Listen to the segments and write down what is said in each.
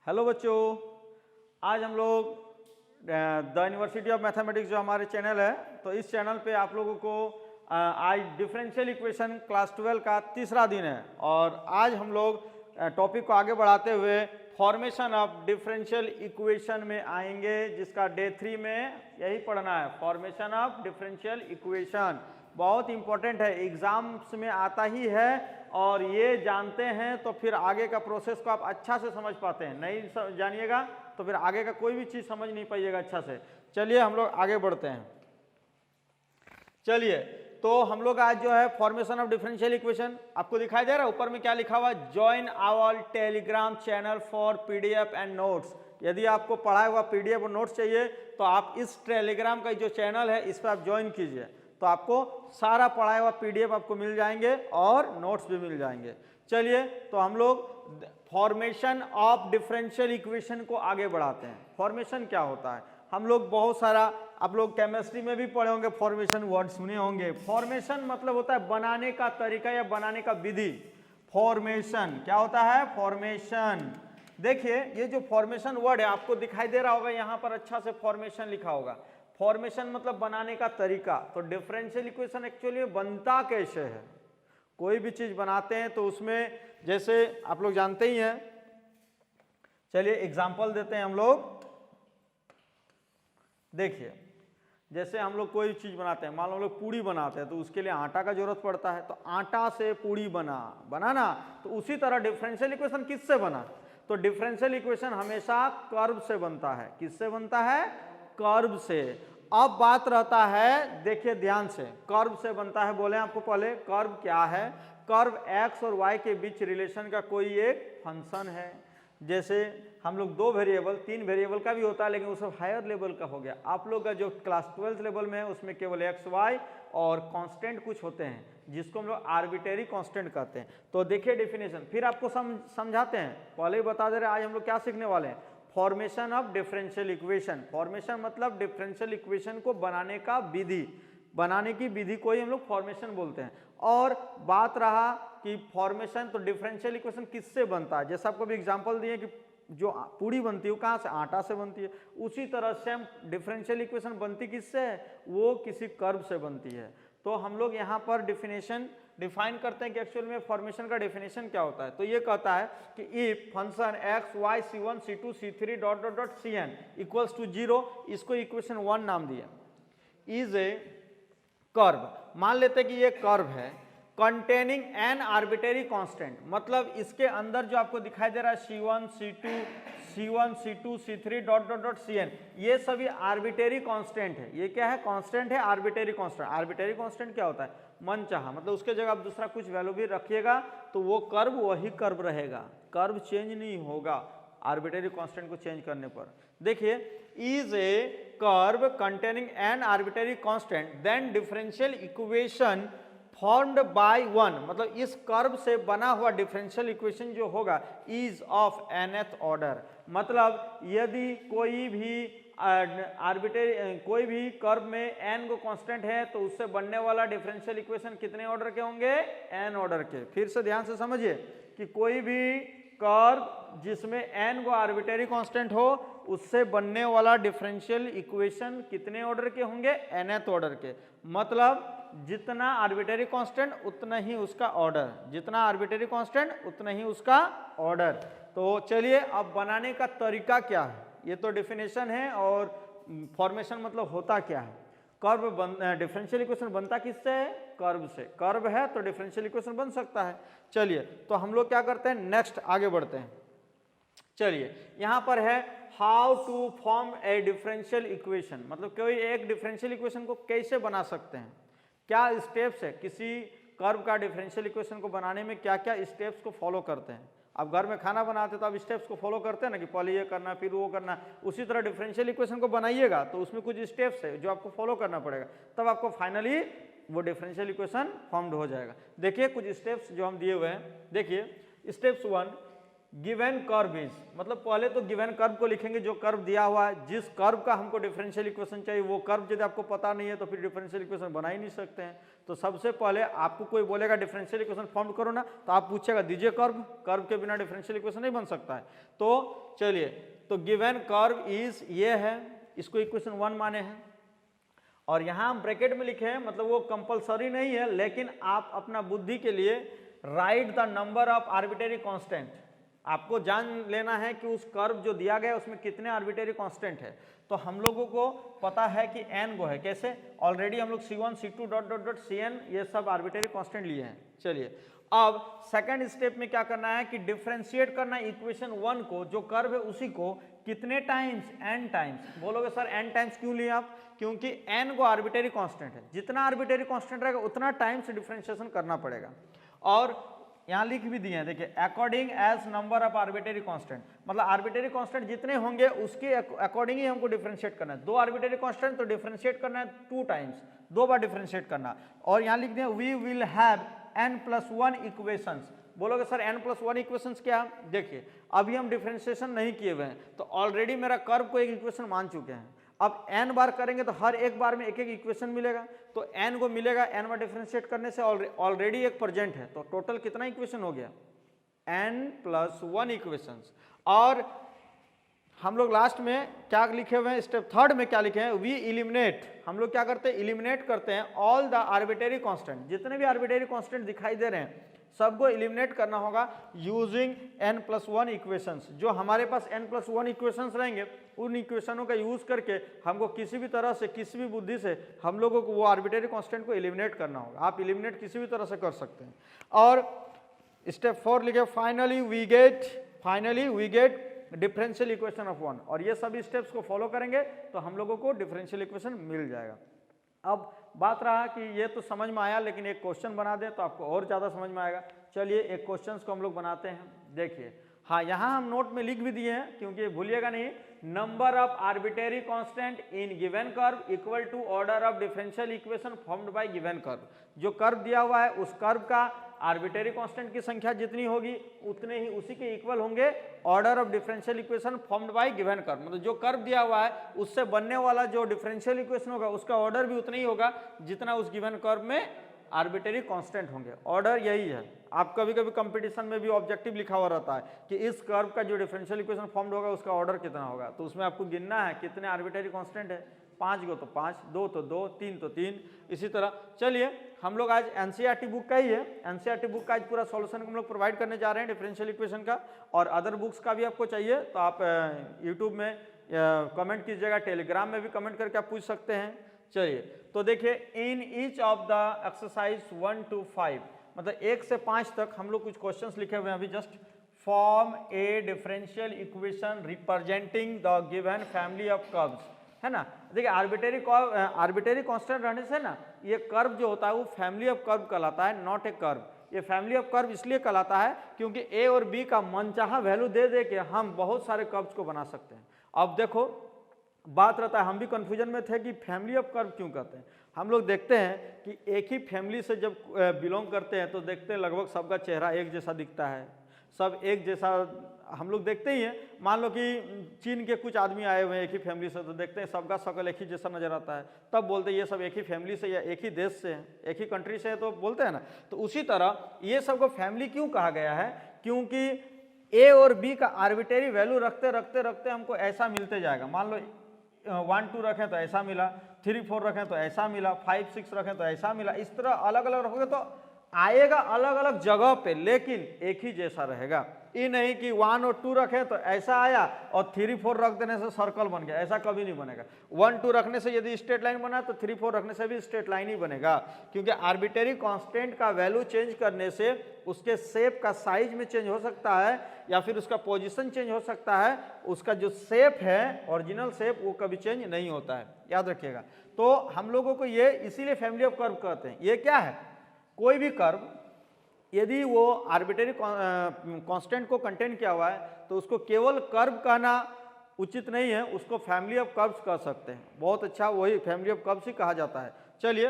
Hello बच्चों, आज हम लोग द यूनिवर्सिटी ऑफ मैथमेटिक्स जो हमारे चैनल है, तो इस चैनल पे आप लोगों को आज डिफरेंशियल इक्वेशन क्लास 12 का तीसरा दिन है। और आज हम लोग टॉपिक को आगे बढ़ाते हुए फॉर्मेशन ऑफ डिफरेंशियल इक्वेशन में आएंगे, जिसका डे 3 में यही पढ़ना है, फॉर्मेशन ऑफ डिफरेंशियल इक्वेशन। बहुत इंपॉर्टेंट है, एग्जाम्स में आता ही है, और ये जानते हैं तो फिर आगे का प्रोसेस को आप अच्छा से समझ पाते हैं। नहीं जानिएगा तो फिर आगे का कोई भी चीज़ समझ नहीं पाइएगा अच्छा से। चलिए हम लोग आगे बढ़ते हैं। चलिए, तो हम लोग आज जो है फॉर्मेशन ऑफ डिफरेंशियल इक्वेशन, आपको दिखाई दे रहा है ऊपर में क्या लिखा हुआ, join our Telegram channel for PDF and notes. यदि आपको पढ़ा हुआ पीडीएफ और नोट्स चाहिए तो आप इस टेलीग्राम का जो चैनल है इस पर आप ज्वाइन कीजिए, तो आपको सारा पढ़ाया हुआ पीडीएफ आपको मिल जाएंगे और नोट्स भी मिल जाएंगे। चलिए, तो हम लोग फॉर्मेशन ऑफ डिफरेंशियल इक्वेशन को आगे बढ़ाते हैं। फॉर्मेशन क्या होता है, हम लोग बहुत सारा, आप लोग केमिस्ट्री में भी पढ़े होंगे, फॉर्मेशन वर्ड सुने होंगे। फॉर्मेशन मतलब होता है बनाने का तरीका या बनाने का विधि। फॉर्मेशन क्या होता है, फॉर्मेशन। देखिए, ये जो फॉर्मेशन वर्ड है आपको दिखाई दे रहा होगा, यहाँ पर अच्छा से फॉर्मेशन लिखा होगा। फॉर्मेशन मतलब बनाने का तरीका। तो डिफरेंशियल इक्वेशन एक्चुअली बनता कैसे है, कोई भी चीज बनाते हैं तो उसमें, जैसे आप लोग जानते ही हैं, चलिए एग्जांपल देते हैं हम लोग। देखिए, जैसे हम लोग कोई चीज बनाते हैं, मान लो हम लोग पूड़ी बनाते हैं, तो उसके लिए आटा का जरूरत पड़ता है, तो आटा से पूड़ी बनाना। तो उसी तरह डिफरेंशियल इक्वेशन किससे बना, तो डिफरेंशियल इक्वेशन हमेशा कर्व से बनता है। किससे बनता है, कर्व से। अब बात रहता है, देखिए ध्यान से, कर्व से बनता है, बोले आपको पहले कर्व क्या है। कर्व x और y के बीच रिलेशन का कोई एक फंक्शन है। जैसे हम लोग 2 वेरिएबल 3 वेरिएबल का भी होता है, लेकिन वो सब हायर लेवल का हो गया। आप लोग का जो क्लास 12 लेवल में है उसमें केवल x y और कांस्टेंट कुछ होते हैं, जिसको हम लोग आर्बिट्रेरी कांस्टेंट कहते हैं। तो देखिए डेफिनेशन, फिर आपको समझाते हैं, पहले ही बता दे रहे हैं आज हम लोग क्या सीखने वाले हैं, formation of differential equation. Formation मतलब डिफरेंशियल इक्वेशन को बनाने का विधि, बनाने की विधि को ही हम लोग फॉर्मेशन बोलते हैं। और बात रहा कि फॉर्मेशन, तो डिफरेंशियल इक्वेशन किससे बनता है, जैसे आपको भी एग्जांपल दिए कि जो पूड़ी बनती है वो कहाँ से, आटा से बनती है। उसी तरह सेम डिफरेंशियल इक्वेशन बनती किससे है, वो किसी कर्व से बनती है। तो हम लोग यहाँ पर डिफिनेशन डिफाइन करते हैं कि एक्चुअल में फॉर्मेशन का डेफिनेशन क्या होता है। तो ये कहता है कि if function x y c1 c2 c3 dot dot dot cn equals to 0, इसको इक्वेशन 1 नाम दिया, इज ए कर्व। मान लेते कि ये कर्व है कंटेनिंग एन आर्बिट्रेरी कांस्टेंट, मतलब इसके अंदर जो आपको दिखाई दे रहा है c1 c2 c3 dot dot dot cn, ये सभी आर्बिट्रेरी कांस्टेंट है। ये क्या है, कांस्टेंट है, आर्बिट्रेरी कांस्टेंट। आर्बिट्रेरी कांस्टेंट क्या होता है, मन चाहा, मतलब उसके जगह आप दूसरा कुछ वैल्यू भी रखिएगा तो वो कर्व वही कर्व रहेगा, कर्व चेंज नहीं होगा आर्बिट्रेरी कांस्टेंट को चेंज करने पर। देखिए, is a curve containing n arbitrary constant then differential equation formed by one, मतलब इस कर्व से बना हुआ डिफरेंशियल इक्वेशन जो होगा इज ऑफ nth ऑर्डर। मतलब यदि कोई भी आर्बिट्रेरी, कोई भी कर्व में n को कांस्टेंट है तो उससे बनने वाला डिफरेंशियल इक्वेशन कितने ऑर्डर के होंगे, n ऑर्डर के। फिर से ध्यान से समझिए कि कोई भी कर्व जिसमें n को आर्बिट्रेरी कांस्टेंट हो, उससे बनने वाला डिफरेंशियल इक्वेशन कितने ऑर्डर के होंगे, nth ऑर्डर के। मतलब जितना आर्बिट्रेरी कांस्टेंट उतना ही उसका ऑर्डर, जितना आर्बिट्रेरी कांस्टेंट उतना ही उसका ऑर्डर। तो चलिए, अब बनाने का तरीका क्या है, ये तो डेफिनेशन है। और फॉर्मेशन मतलब होता क्या है, कर्व डिफरेंशियल इक्वेशन बनता किससे है, कर्व से। कर्व है तो डिफरेंशियल इक्वेशन बन सकता है। चलिए, तो हम लोग क्या करते हैं, नेक्स्ट आगे बढ़ते हैं। चलिए, यहाँ पर है how to form a differential equation, मतलब कोई एक डिफरेंशियल इक्वेशन को कैसे बना सकते हैं, क्या स्टेप्स है, किसी कर्व का डिफरेंशियल इक्वेशन को बनाने में क्या क्या स्टेप्स को फॉलो करते हैं। आप घर में खाना बनाते तो आप स्टेप्स को फॉलो करते हैं ना, कि पहले ये करना फिर वो करना। उसी तरह डिफरेंशियल इक्वेशन को बनाइएगा तो उसमें कुछ स्टेप्स है जो आपको फॉलो करना पड़ेगा, तब आपको फाइनली वो डिफरेंशियल इक्वेशन फॉर्म्ड हो जाएगा। देखिए कुछ स्टेप्स जो हम दिए हुए हैं, देखिए स्टेप्स 1, गिवन कर्व इज, मतलब पहले तो गिवन कर्व को लिखेंगे जो कर्व दिया हुआ है, जिस कर्व का हमको डिफरेंशियल इक्वेशन चाहिए वो कर्व यदि आपको पता नहीं है तो फिर डिफरेंशियल इक्वेशन बना ही नहीं सकते हैं। तो सबसे पहले आपको कोई बोलेगा डिफरेंशियल इक्वेशन फॉर्म करो ना, तो आप पूछेगा दीजिए कर्व, कर्व के बिना डिफरेंशियल इक्वेशन नहीं बन सकता है। तो चलिए, तो गिवन कर्व इज ये है, इसको इक्वेशन 1 माने हैं, और यहाँ हम ब्रैकेट में लिखे हैं, मतलब वो कंपलसरी नहीं है, लेकिन आप अपना बुद्धि के लिए right the number of arbitrary constant, आपको जान लेना है कि उस कर्व जो दिया गया है उसमें कितने आर्बिट्रेरी कांस्टेंट है। तो हम लोगों को पता है कि n गो है, कैसे, ऑलरेडी हम लोग C1 C2 dot dot dot Cn ये सब आर्बिट्रेरी कांस्टेंट लिए हैं। चलिए, अब सेकंड स्टेप में क्या करना है कि डिफरेंशिएट करना है इक्वेशन 1 को, जो कर्व है उसी को, कितने टाइम्स, n टाइम्स। बोलोगे सर n टाइम्स क्यों लिए आप, क्योंकि n को आर्बिट्रेरी कांस्टेंट है, जितना आर्बिट्रेरी कांस्टेंट रहेगा उतना टाइम्स डिफरेंशिएशन करना पड़ेगा। और यहाँ लिख भी दिए हैं, देखिए, according as number of arbitrary constant, मतलब आर्बिट्रेरी कांस्टेंट जितने होंगे उसके अकॉर्डिंग ही हमको डिफरेंशिएट करना है। 2 आर्बिट्रेरी कांस्टेंट तो डिफरेंशिएट करना है 2 टाइम्स, 2 बार डिफरेंशिएट करना। और यहाँ लिख दिए we will have n+1 equations. बोलोगे सर n+1 इक्वेशंस क्या, देखिए अभी हम डिफरेंशिएशन नहीं किए हुए हैं, तो ऑलरेडी मेरा कर्व को एक इक्वेशन मान चुके हैं। अब n बार करेंगे तो हर एक बार में एक एक इक्वेशन मिलेगा, तो n को मिलेगा, n बार डिफरेंशिएट करने से ऑलरेडी एक प्रेजेंट है, तो टोटल कितना इक्वेशन हो गया, n+1 इक्वेशंस। और हम लोग लास्ट में क्या लिखे हुए हैं, स्टेप 3 में क्या लिखे हैं, वी इलिमिनेट, हम लोग क्या करते हैं, इलिमिनेट करते हैं ऑल द आर्बिट्रेरी कांस्टेंट, जितने भी आर्बिट्रेरी कांस्टेंट दिखाई दे रहे हैं सबको इलिमिनेट करना होगा यूजिंग n+1 इक्वेशंस। जो हमारे पास n+1 इक्वेशंस रहेंगे उन इक्वेशनों का यूज करके हमको किसी भी तरह से, किसी भी बुद्धि से हम लोगों को वो आर्बिट्रेरी कांस्टेंट को इलिमिनेट करना होगा। आप इलिमिनेट किसी भी तरह से कर सकते हैं। और स्टेप 4 लिखे finally we get differential equation of 1, और ये सभी स्टेप्स को फॉलो करेंगे तो हम लोगों को डिफरेंशियल इक्वेशन मिल जाएगा। अब बात रहा कि ये तो समझ में आया, लेकिन एक क्वेश्चन बना दें तो आपको और ज़्यादा समझ में आएगा। चलिए एक क्वेश्चन को हम लोग बनाते हैं। देखिए, हाँ यहाँ हम नोट में लिख भी दिए हैं, क्योंकि भूलिएगा नहीं, number of arbitrary constant in given curve equal to order of differential equation formed by given curve. जो कर्व दिया हुआ है उस कर्व का आर्बिट्रेरी कांस्टेंट की संख्या जितनी होगी उतने ही उसी के इक्वल होंगे order of differential equation formed by given curve. मतलब जो कर्व दिया हुआ है उससे बनने वाला जो डिफरेंशियल इक्वेशन होगा उसका ऑर्डर भी उतना ही होगा जितना उस गिवन कर्व में आर्बिट्रेरी कांस्टेंट होंगे। ऑर्डर यही है। आप कभी कभी कंपटीशन में भी ऑब्जेक्टिव लिखा हुआ रहता है कि इस कर्व का जो डिफरेंशियल इक्वेशन फॉर्म्ड होगा उसका ऑर्डर कितना होगा, तो उसमें आपको गिनना है कितने आर्बिट्रेरी कांस्टेंट है, 5 गो तो 5, 2 तो 2, 3 तो 3, इसी तरह। चलिए हम लोग आज एनसीईआरटी बुक का ही है, एनसीईआरटी बुक का आज पूरा सॉल्यूशन हम लोग प्रोवाइड करने जा रहे हैं डिफरेंशियल इक्वेशन का, और अदर बुक्स का भी आपको चाहिए तो आप यूट्यूब में कमेंट कीजिएगा, टेलीग्राम में भी कमेंट करके आप पूछ सकते हैं। चलिए तो देखिए, in each of the exercise 1 to 5, मतलब 1 से 5 तक हम लोग कुछ क्वेश्चंस लिखे हुए हैं अभी just. Form a differential equation representing the given family of curves, है ना। देखिए आर्बिट्रेरी कांस्टेंट रहने से ना ये कर्व जो होता है वो फैमिली ऑफ कर्व कहलाता है, नॉट ए कर्व। ये फैमिली ऑफ कर्व इसलिए कहलाता है क्योंकि ए और बी का मनचाहा वैल्यू दे दे के हम बहुत सारे कर्व्स को बना सकते हैं। अब देखो बात रहता है, हम भी कंफ्यूजन में थे कि फैमिली ऑफ कर्व क्यों कहते हैं। हम लोग देखते हैं कि एक ही फैमिली से जब बिलोंग करते हैं तो देखते हैं लगभग सबका चेहरा एक जैसा दिखता है, सब एक जैसा हम लोग देखते ही हैं। मान लो कि चीन के कुछ आदमी आए हुए हैं एक ही फैमिली से, तो देखते हैं सबका शक्ल एक ही जैसा नजर आता है, तब बोलते हैं ये सब एक ही फैमिली से या एक ही देश से है, एक ही कंट्री से है, तो बोलते हैं ना। तो उसी तरह ये सबको फैमिली क्यों कहा गया है, क्योंकि ए और बी का आर्बिट्रेरी वैल्यू रखते रखते रखते हमको ऐसा मिलते जाएगा। मान लो 1 2 रखें तो ऐसा मिला, 3 4 रखें तो ऐसा मिला, 5 6 रखें तो ऐसा मिला। इस तरह अलग अलग रखोगे तो आएगा अलग अलग जगह पे, लेकिन एक ही जैसा रहेगा। ये नहीं कि 1 और 2 रखें तो ऐसा आया और 3 4 रख देने से सर्कल बन गया, ऐसा कभी नहीं बनेगा। 1 2 रखने से यदि स्ट्रेट लाइन बना तो 3 4 रखने से भी स्ट्रेट लाइन ही बनेगा, क्योंकि आर्बिट्रेरी कांस्टेंट का वैल्यू चेंज करने से उसके शेप का साइज में चेंज हो सकता है या फिर उसका पोजीशन चेंज हो सकता है। उसका जो शेप है ओरिजिनल शेप वो कभी चेंज नहीं होता है, याद रखिएगा। तो हम लोगों को ये इसीलिए फैमिली ऑफ कर्व कहते हैं। ये क्या है, कोई भी कर्व यदि वो आर्बिट्रेरी कांस्टेंट को कंटेन किया हुआ है तो उसको केवल कर्व कहना उचित नहीं है, उसको फैमिली ऑफ कर्व्स कह सकते हैं। बहुत अच्छा, वही फैमिली ऑफ कर्व्स ही कहा जाता है। चलिए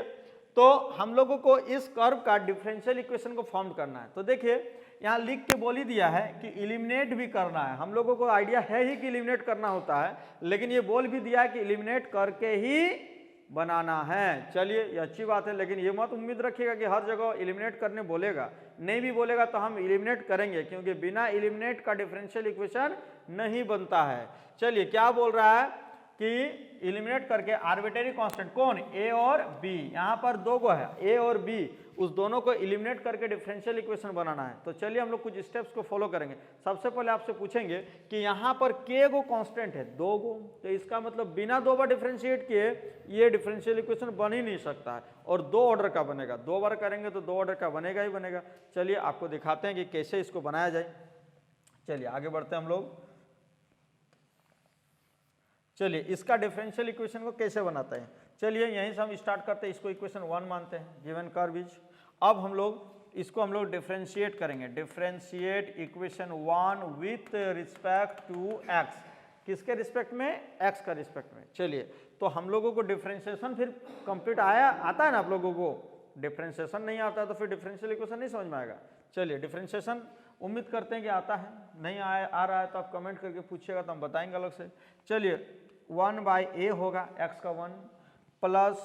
तो हम लोगों को इस कर्व का डिफरेंशियल इक्वेशन को फॉर्म करना है। तो देखिए यहाँ लिख के बोल ही दिया है कि इलिमिनेट भी करना है। हम लोगों को आइडिया है ही कि इलिमिनेट करना होता है, लेकिन ये बोल भी दिया है कि इलिमिनेट करके ही बनाना है। चलिए ये अच्छी बात है, लेकिन ये मत उम्मीद रखिएगा कि हर जगह इलिमिनेट करने बोलेगा, नहीं भी बोलेगा तो हम इलिमिनेट करेंगे, क्योंकि बिना इलिमिनेट का डिफरेंशियल इक्वेशन नहीं बनता है। चलिए क्या बोल रहा है कि इलिमिनेट करके आर्बिट्रेरी कांस्टेंट, कौन, ए और बी, यहाँ पर दो गो है ए और बी, उस दोनों को इलिमिनेट करके डिफरेंशियल इक्वेशन बनाना है। तो चलिए हम लोग कुछ स्टेप्स को फॉलो करेंगे। सबसे पहले आपसे पूछेंगे कि यहाँ पर के गो कांस्टेंट है, दो गो, तो इसका मतलब बिना दो बार डिफरेंशिएट किए ये डिफरेंशियल इक्वेशन बन ही नहीं सकता है, और दो ऑर्डर का बनेगा, दो बार करेंगे तो दो ऑर्डर का बनेगा ही बनेगा। चलिए आपको दिखाते हैं कि कैसे इसको बनाया जाए। चलिए आगे बढ़ते हैं हम लोग। चलिए इसका डिफरेंशियल इक्वेशन को कैसे बनाते हैं, चलिए यहीं से हम स्टार्ट करते हैं। इसको इक्वेशन 1 मानते हैं, गिवन कर्व इज। अब हम लोग इसको डिफरेंशिएट करेंगे, differentiate equation 1 with respect to x, किसके रिस्पेक्ट में, एक्स का रिस्पेक्ट में। चलिए तो हम लोगों को डिफरेंशिएशन फिर कंप्लीट आता है ना, आप लोगों को डिफरेंशिएशन नहीं आता तो फिर डिफरेंशियल इक्वेशन नहीं समझ में आएगा। चलिए डिफरेंशिएशन उम्मीद करते हैं कि आता है, नहीं आ रहा है तो आप कमेंट करके पूछिएगा तो हम बताएंगे अलग से। चलिए 1/a होगा x का 1 प्लस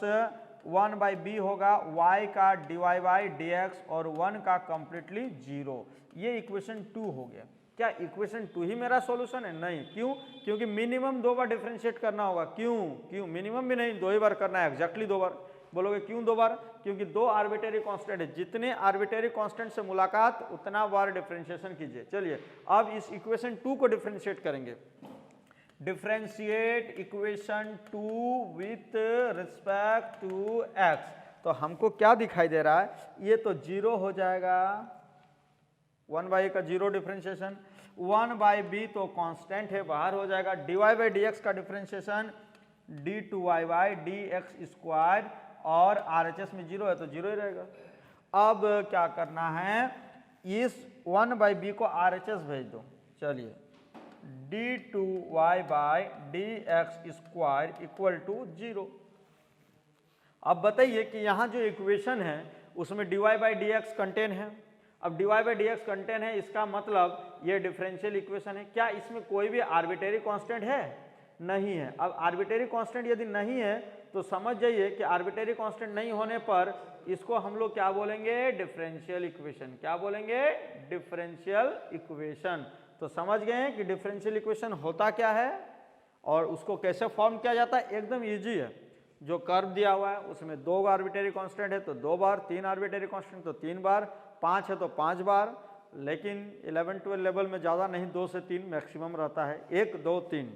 1/b होगा y का dy/dx और 1 का कंप्लीटली 0। ये इक्वेशन 2 हो गया। क्या इक्वेशन 2 ही मेरा सॉल्यूशन है? नहीं। क्यों? क्योंकि मिनिमम 2 बार डिफरेंशिएट करना होगा। क्यों मिनिमम भी नहीं, 2 ही बार करना है, एग्जैक्टली 2 बार। बोलोगे क्यों 2 बार? क्योंकि 2 आर्बिट्रेरी कांस्टेंट है, जितने आर्बिट्रेरी कांस्टेंट से मुलाकात उतना बार डिफरेंशिएशन कीजिए। चलिए अब इस इक्वेशन 2 को डिफरेंशिएट करेंगे। Differentiate equation 2 with respect to x, तो हमको क्या दिखाई दे रहा है, ये तो 0 हो जाएगा, 1/a का 0 डिफरेंशिएशन, 1/b तो कांस्टेंट है बाहर हो जाएगा, dy/dx का डिफरेंशिएशन d2y/dx स्क्वायर, और RHS में 0 है तो 0 ही रहेगा। अब क्या करना है, इस 1/b को RHS भेज दो। चलिए d2y/dx स्क्वायर इक्वल टू 0। अब बताइए कि यहाँ जो इक्वेशन है उसमें dy/dx कंटेन है। अब dy/dx कंटेन है, इसका मतलब ये डिफरेंशियल इक्वेशन है। क्या इसमें कोई भी आर्बिट्रेरी कांस्टेंट है? नहीं है। अब आर्बिट्रेरी कांस्टेंट यदि नहीं है तो समझ जाइए कि आर्बिट्रेरी कांस्टेंट नहीं होने पर इसको हम लोग क्या बोलेंगे, डिफरेंशियल इक्वेशन। क्या बोलेंगे? Differential equation. तो समझ गए हैं कि डिफरेंशियल इक्वेशन होता क्या है और उसको कैसे फॉर्म किया जाता है। एकदम इजी है। जो कर्व दिया हुआ है उसमें 2 आर्बिट्रेरी कांस्टेंट है तो 2 बार, 3 आर्बिट्रेरी कांस्टेंट तो 3 बार, 5 है तो 5 बार, लेकिन 11-12 लेवल में ज़्यादा नहीं, 2 से 3 मैक्सिमम रहता है, 1 2 3।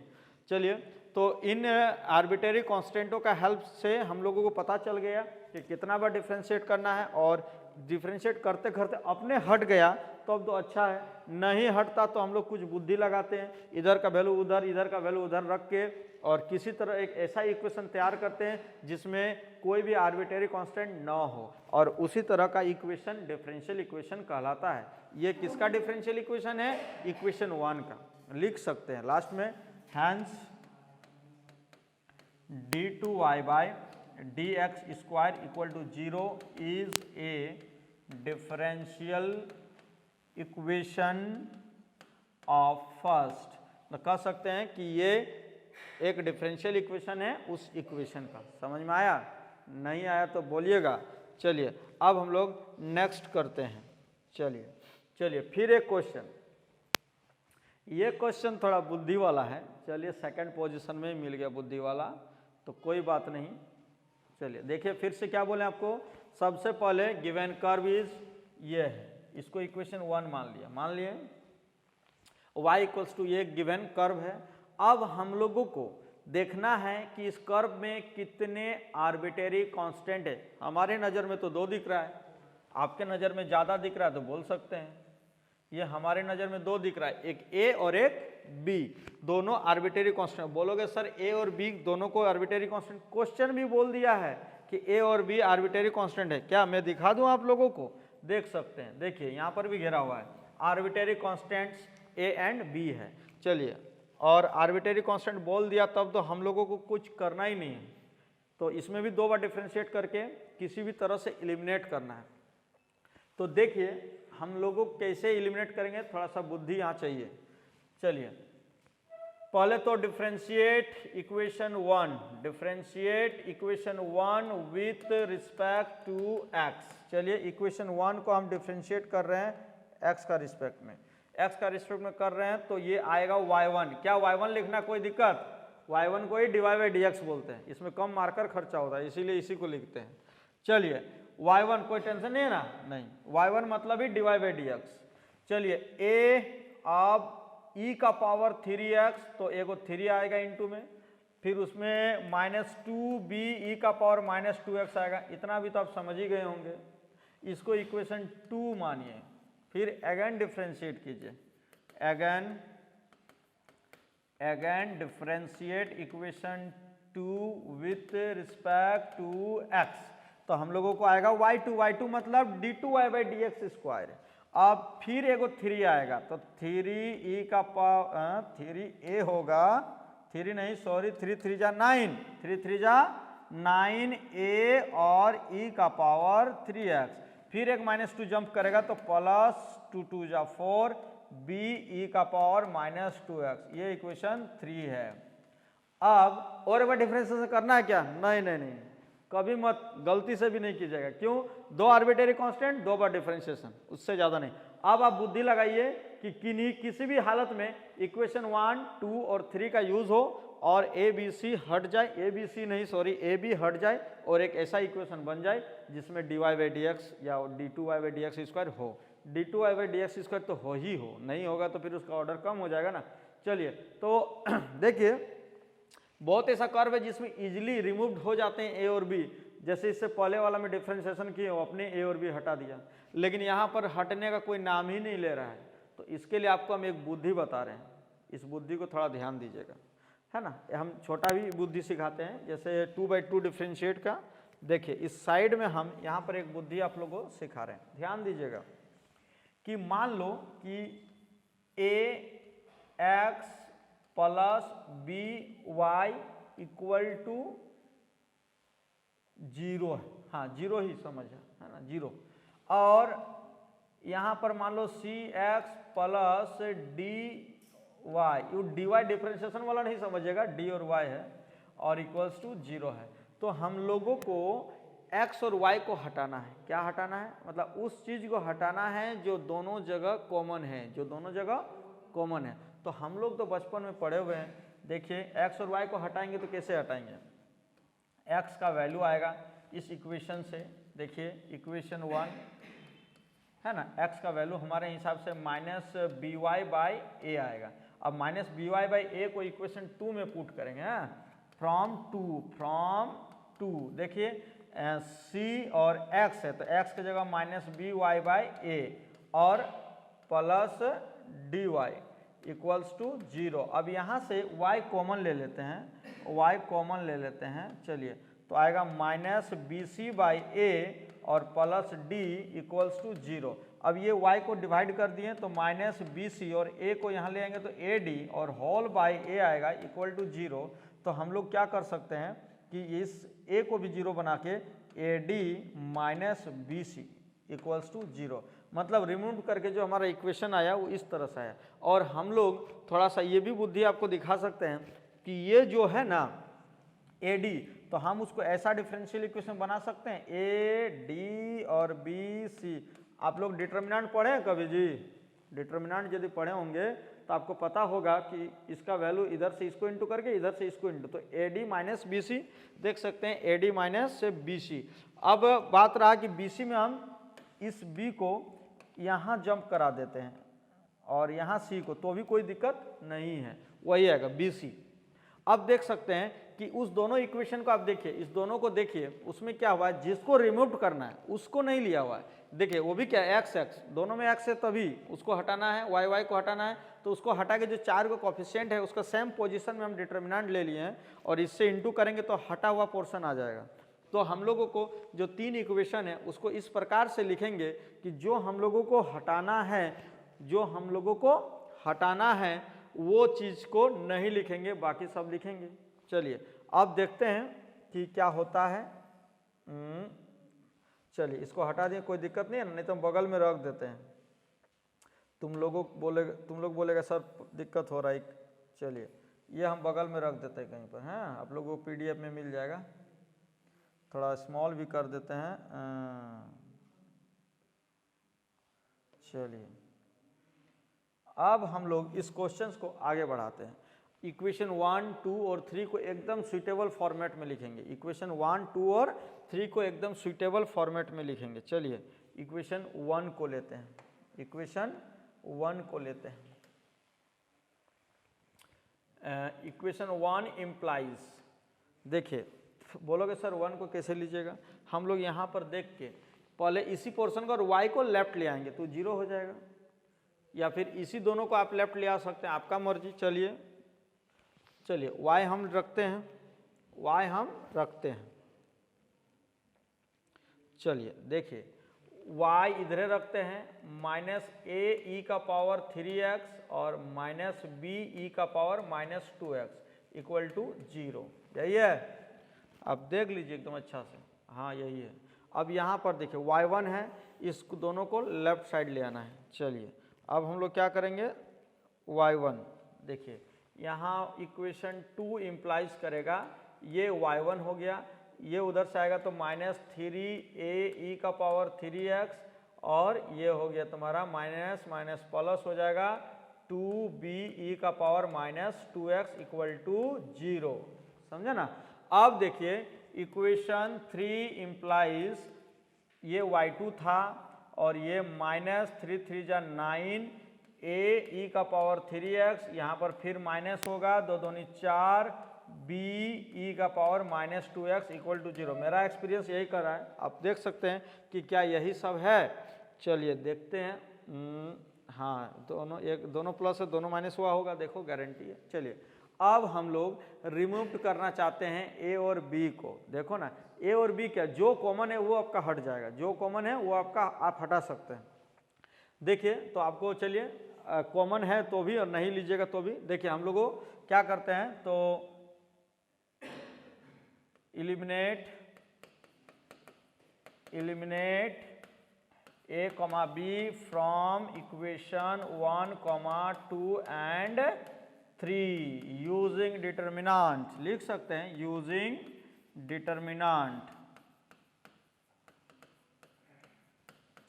चलिए तो इन आर्बिट्रेरी कांस्टेंटों का हेल्प से हम लोगों को पता चल गया कि कितना बार डिफरेंशिएट करना है, और डिफरेंशिएट करते करते अपने हट गया तो अब तो अच्छा है, नहीं हटता तो हम लोग कुछ बुद्धि लगाते हैं, इधर का वैल्यू उधर, इधर का वैल्यू उधर रख के, और किसी तरह एक ऐसा इक्वेशन तैयार करते हैं जिसमें कोई भी आर्बिट्रेरी कांस्टेंट ना हो, और उसी तरह का इक्वेशन डिफरेंशियल इक्वेशन कहलाता है। ये किसका डिफरेंशियल इक्वेशन है? इक्वेशन 1 का। लिख सकते हैं लास्ट में, hence d2y/dx square equal to 0 is a differential equation of first. तो कह सकते हैं कि ये एक डिफरेंशियल इक्वेशन है उस इक्वेशन का। समझ में आया? नहीं आया तो बोलिएगा। चलिए अब हम लोग नेक्स्ट करते हैं। चलिए फिर एक क्वेश्चन। ये क्वेश्चन थोड़ा बुद्धि वाला है। चलिए सेकंड पोजीशन में मिल गया बुद्धि वाला, तो कोई बात नहीं। चलिए देखिए फिर से क्या बोले आपको। सबसे पहले गिवन कर्व इज ये है, इसको इक्वेशन 1 मान लिए y इक्वल्स टू ये गिवन कर्व है। अब हम लोगों को देखना है कि इस कर्व में कितने आर्बिट्रेरी कांस्टेंट है। हमारे नज़र में तो 2 दिख रहा है, आपके नज़र में ज़्यादा दिख रहा है तो बोल सकते हैं। ये हमारे नज़र में 2 दिख रहा है, एक a और एक b, दोनों आर्बिट्रेरी कांस्टेंट। बोलोगे सर a और b दोनों को आर्बिट्रेरी कांस्टेंट, क्वेश्चन भी बोल दिया है कि a और b आर्बिट्रेरी कांस्टेंट है। क्या मैं दिखा दूं आप लोगों को? देख सकते हैं, देखिए यहाँ पर भी घेरा हुआ है, arbitrary constants a and b है। चलिए, और आर्बिट्रेरी कांस्टेंट बोल दिया तब तो हम लोगों को कुछ करना ही नहीं है, तो इसमें भी 2 बार डिफरेंशिएट करके किसी भी तरह से एलिमिनेट करना है। तो देखिए हम लोगों को कैसे एलिमिनेट करेंगे, थोड़ा सा बुद्धि यहाँ चाहिए। चलिए पहले तो differentiate equation 1 with respect to x। चलिए इक्वेशन 1 को हम डिफरेंशिएट कर रहे हैं x का रिस्पेक्ट में, x का रिस्पेक्ट में कर रहे हैं, तो ये आएगा y1। क्या y1 लिखना कोई दिक्कत? y1 को ही dy/dx बोलते हैं, इसमें कम मार्कर खर्चा होता है, इसीलिए इसी को लिखते हैं। चलिए y1 कोई टेंशन नहीं है ना, नहीं, y1 मतलब ही dy/dx। चलिए a अब e का पावर 3x, तो a को 3 आएगा इंटू में, फिर उसमें -2b e का पावर -2x आएगा। इतना भी तो आप समझ ही गए होंगे। इसको इक्वेशन 2 मानिए, फिर अगेन डिफरेंशिएट कीजिए, again differentiate equation 2 with respect to x। तो हम लोगों को आएगा y2 मतलब d2y/dx²। अब फिर एगो 3 आएगा, तो 3e का पावर 3a होगा, 3 नहीं सॉरी 3 3 जा 9, 3 3 जा 9a और e का पावर 3x, फिर एक -2 जंप करेगा तो +2 2 जा 4 b e का पावर -2x। ये इक्वेशन 3 है। अब और एक बार डिफरेंशिएशन करना है क्या? नहीं नहीं नहीं, कभी मत, गलती से भी नहीं कीजिएगा। क्यों? 2 आर्बिट्रेरी कांस्टेंट, 2 बार डिफरेंशिएशन, उससे ज़्यादा नहीं। अब आप बुद्धि लगाइए कि किसी भी हालत में इक्वेशन 1, 2 और 3 का यूज हो और ए बी सी हट जाए, ए बी सी नहीं सॉरी ए बी हट जाए और एक ऐसा इक्वेशन बन जाए जिसमें dy/dx या d2y/dx² हो। d2y/dx² तो हो ही हो, नहीं होगा तो फिर उसका ऑर्डर कम हो जाएगा ना। चलिए तो देखिए बहुत ऐसा कर्व है जिसमें इजीली रिमूव्ड हो जाते हैं ए और बी, जैसे इससे पहले वाला में डिफरेंशिएशन किए हो, अपने ए और बी हटा दिया, लेकिन यहाँ पर हटने का कोई नाम ही नहीं ले रहा है। तो इसके लिए आपको हम एक बुद्धि बता रहे हैं, इस बुद्धि को थोड़ा ध्यान दीजिएगा, है ना। हम छोटा भी बुद्धि सिखाते हैं, जैसे 2/2 डिफरेंशिएट का। देखिए इस साइड में हम यहाँ पर एक बुद्धि आप लोगों को सिखा रहे हैं, ध्यान दीजिएगा कि मान लो कि ax + by = 0 है, हाँ 0 ही समझ है ना, 0। और यहाँ पर मान लो cx + dy, ये dy डिफरेंशिएशन वाला नहीं समझिएगा, d और y है और =0 है। तो हम लोगों को x और y को हटाना है। क्या हटाना है? मतलब उस चीज को हटाना है जो दोनों जगह कॉमन है, जो दोनों जगह कॉमन है। तो हम लोग तो बचपन में पढ़े हुए हैं, देखिए x और y को हटाएंगे तो कैसे हटाएंगे? x का वैल्यू आएगा इस इक्वेशन से, देखिए इक्वेशन 1 है ना, x का वैल्यू हमारे हिसाब से -by/a आएगा। अब -by/a को इक्वेशन 2 में पुट करेंगे, फ्रॉम टू देखिए c और x है तो x की जगह -by/a और +dy = 0। अब यहाँ से y कॉमन ले लेते हैं, चलिए तो आएगा -bc/a और +d = 0। अब ये y को डिवाइड कर दिए तो -bc और a को यहाँ ले आएंगे तो ad और होल बाय a आएगा =0। तो हम लोग क्या कर सकते हैं कि इस a को भी 0 बना के ad - bc = 0, मतलब रिमूव करके जो हमारा इक्वेशन आया वो इस तरह से आया। और हम लोग थोड़ा सा ये भी बुद्धि आपको दिखा सकते हैं कि ये जो है ना ad, तो हम उसको ऐसा डिफरेंशियल इक्वेशन बना सकते हैं ad और bc। आप लोग डिटर्मिनेंट पढ़े हैं कभी जी? डिटर्मिनेंट यदि पढ़े होंगे तो आपको पता होगा कि इसका वैल्यू इधर से इसको इंटू करके इधर से इसको इंटू, तो ad - bc देख सकते हैं, ad - bc। अब बात रहा कि bc में हम इस b को यहाँ जंप करा देते हैं और यहाँ c को, तो भी कोई दिक्कत नहीं है, वही आएगा bc। अब देख सकते हैं कि उस दोनों इक्वेशन को आप देखिए, इस दोनों को देखिए, उसमें क्या हुआ है, जिसको रिमूव करना है उसको नहीं लिया हुआ है। देखिए वो भी क्या x दोनों में x है, तभी उसको हटाना है, y को हटाना है, तो उसको हटा के जो 4 को कोफिशिएंट है उसका सेम पोजीशन में हम डिटर्मिनेंट ले लिए हैं और इससे इंटू करेंगे तो हटा हुआ पोर्शन आ जाएगा। तो हम लोगों को जो 3 इक्वेशन है उसको इस प्रकार से लिखेंगे कि जो हम लोगों को हटाना है वो चीज़ को नहीं लिखेंगे, बाकी सब लिखेंगे। चलिए अब देखते हैं कि क्या होता है। चलिए इसको हटा दें, कोई दिक्कत नहीं है, नहीं तो बगल में रख देते हैं। तुम लोग बोलेगा सर दिक्कत हो रहा है। चलिए ये हम बगल में रख देते हैं कहीं पर, हैं आप लोगों को PDF में मिल जाएगा, थोड़ा स्मॉल भी कर देते हैं। चलिए अब हम लोग इस क्वेश्चंस को आगे बढ़ाते हैं। इक्वेशन 1, 2 और 3 को एकदम सुइटेबल फॉर्मेट में लिखेंगे। इक्वेशन 1, 2 और 3 को एकदम सुइटेबल फॉर्मेट में लिखेंगे। चलिए इक्वेशन 1 को लेते हैं, इक्वेशन 1 को लेते हैं। इक्वेशन 1 इम्प्लाइज, देखिए बोलोगे सर 1 को कैसे लीजिएगा, हम लोग यहाँ पर देख के पहले इसी पोर्शन को और y को लेफ्ट ले आएंगे तो 0 हो जाएगा, या फिर इसी दोनों को आप लेफ्ट ले आ सकते हैं, आपका मर्जी। चलिए y हम रखते हैं, y हम रखते हैं। चलिए देखिए y इधरे रखते हैं, -a(e⁻³ और -b(e⁻²x = 0, यही है। अब देख लीजिए एकदम अच्छा से, हाँ यही है। अब यहाँ पर देखिए y1 है, इस दोनों को लेफ्ट साइड ले आना है। चलिए अब हम लोग क्या करेंगे, y1 देखिए यहाँ इक्वेशन 2 इम्प्लाइज करेगा, ये y1 हो गया, ये उधर से आएगा तो -3a(e⁻³ और ये हो गया तुम्हारा माइनस माइनस प्लस हो जाएगा 2b(e⁻²x = 0, समझे ना। अब देखिए इक्वेशन 3 इम्प्लाइज, ये y2 था और ये -3 3 जा 9 a(e⁻³ यहाँ पर फिर माइनस होगा, 2 दूनी 4 b(e⁻²x = 0। मेरा एक्सपीरियंस यही कर रहा है, आप देख सकते हैं कि क्या यही सब है। चलिए देखते हैं, हाँ दोनों प्लस है, दोनों माइनस हुआ होगा, देखो गारंटी है। चलिए अब हम लोग रिमूव करना चाहते हैं a और b को। देखो ना a और b क्या, जो कॉमन है वो आपका हट जाएगा, जो कॉमन है वो आपका आप हटा सकते हैं। देखिए तो आपको चलिए कॉमन है तो भी और नहीं लीजिएगा तो भी, देखिए हम लोगों क्या करते हैं तो eliminate a, b from equation 1, 2 and 3 using determinant, लिख सकते हैं using determinant।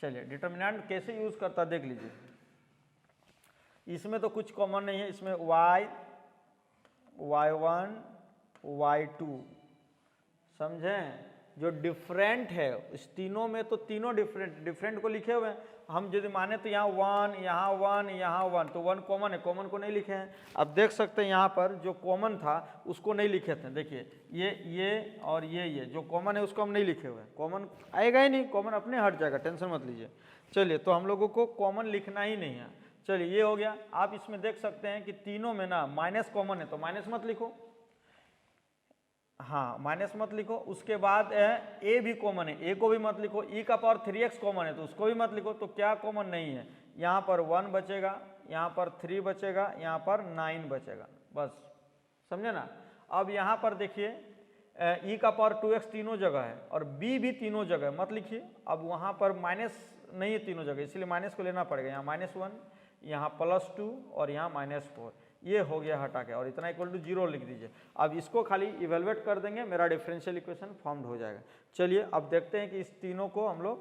चलिए डिटर्मिनेंट कैसे यूज करता देख लीजिए, इसमें तो कुछ कॉमन नहीं है, इसमें y, y1, y2 समझें, जो डिफरेंट है इस तीनों में, तो तीनों डिफरेंट को लिखे हुए हैं। हम यदि माने तो यहाँ 1, यहाँ 1, यहाँ 1, तो 1 कॉमन है, कॉमन को नहीं लिखे हैं। अब देख सकते हैं यहाँ पर जो कॉमन था उसको नहीं लिखे थे, देखिए ये और ये जो कॉमन है उसको हम नहीं लिखे हुए हैं, कॉमन आएगा ही नहीं, कॉमन अपने हट जाएगा, टेंशन मत लीजिए। चलिए तो हम लोगों को कॉमन लिखना ही नहीं है। चलिए ये हो गया। आप इसमें देख सकते हैं कि तीनों में ना माइनस कॉमन है तो माइनस मत लिखो, हाँ माइनस मत लिखो। उसके बाद ए भी कॉमन है, ए को भी मत लिखो। e⁻³ कॉमन है तो उसको भी मत लिखो। तो क्या कॉमन नहीं है, यहाँ पर 1 बचेगा, यहाँ पर 3 बचेगा, यहाँ पर 9 बचेगा, बस समझे ना। अब यहाँ पर देखिए e⁻²x तीनों जगह है और b भी तीनों जगह, मत लिखिए। अब वहाँ पर माइनस नहीं है तीनों जगह, इसलिए माइनस को लेना पड़ेगा। यहाँ -1, यहाँ +2 और यहाँ -4, ये हो गया हटा के, और इतना = 0 लिख दीजिए। अब इसको खाली इवेलुएट कर देंगे, मेरा डिफरेंशियल इक्वेशन फॉर्म्ड हो जाएगा। चलिए अब देखते हैं कि इस तीनों को हम लोग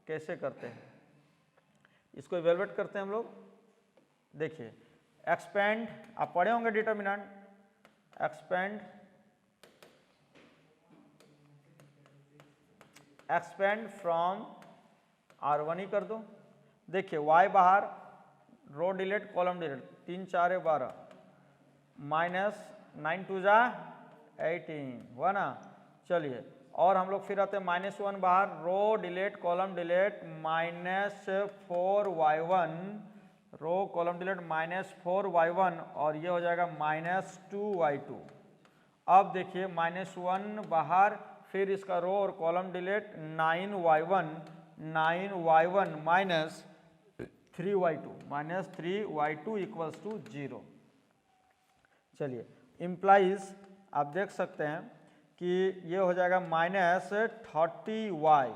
कैसे करते हैं, इसको इवेलुएट करते हैं हम लोग। देखिए एक्सपेंड, आप पढ़े होंगे डिटर्मिनेंट, एक्सपेंड फ्रॉम R1 ही कर दो। देखिए y बाहर, रो डिलीट, कॉलम डिलीट, 3 4 12, -9 2 जा 18 हुआ ना। चलिए और हम लोग फिर आते हैं -1 बाहर, row delete, column delete, -4 y1, row column delete -4 y1 और ये हो जाएगा -2 y2। अब देखिए -1 बाहर, फिर इसका रो और कॉलम डिलीट, 9 y1 -3 y2 = 0। चलिए इम्प्लाइज आप देख सकते हैं कि ये हो जाएगा -30y,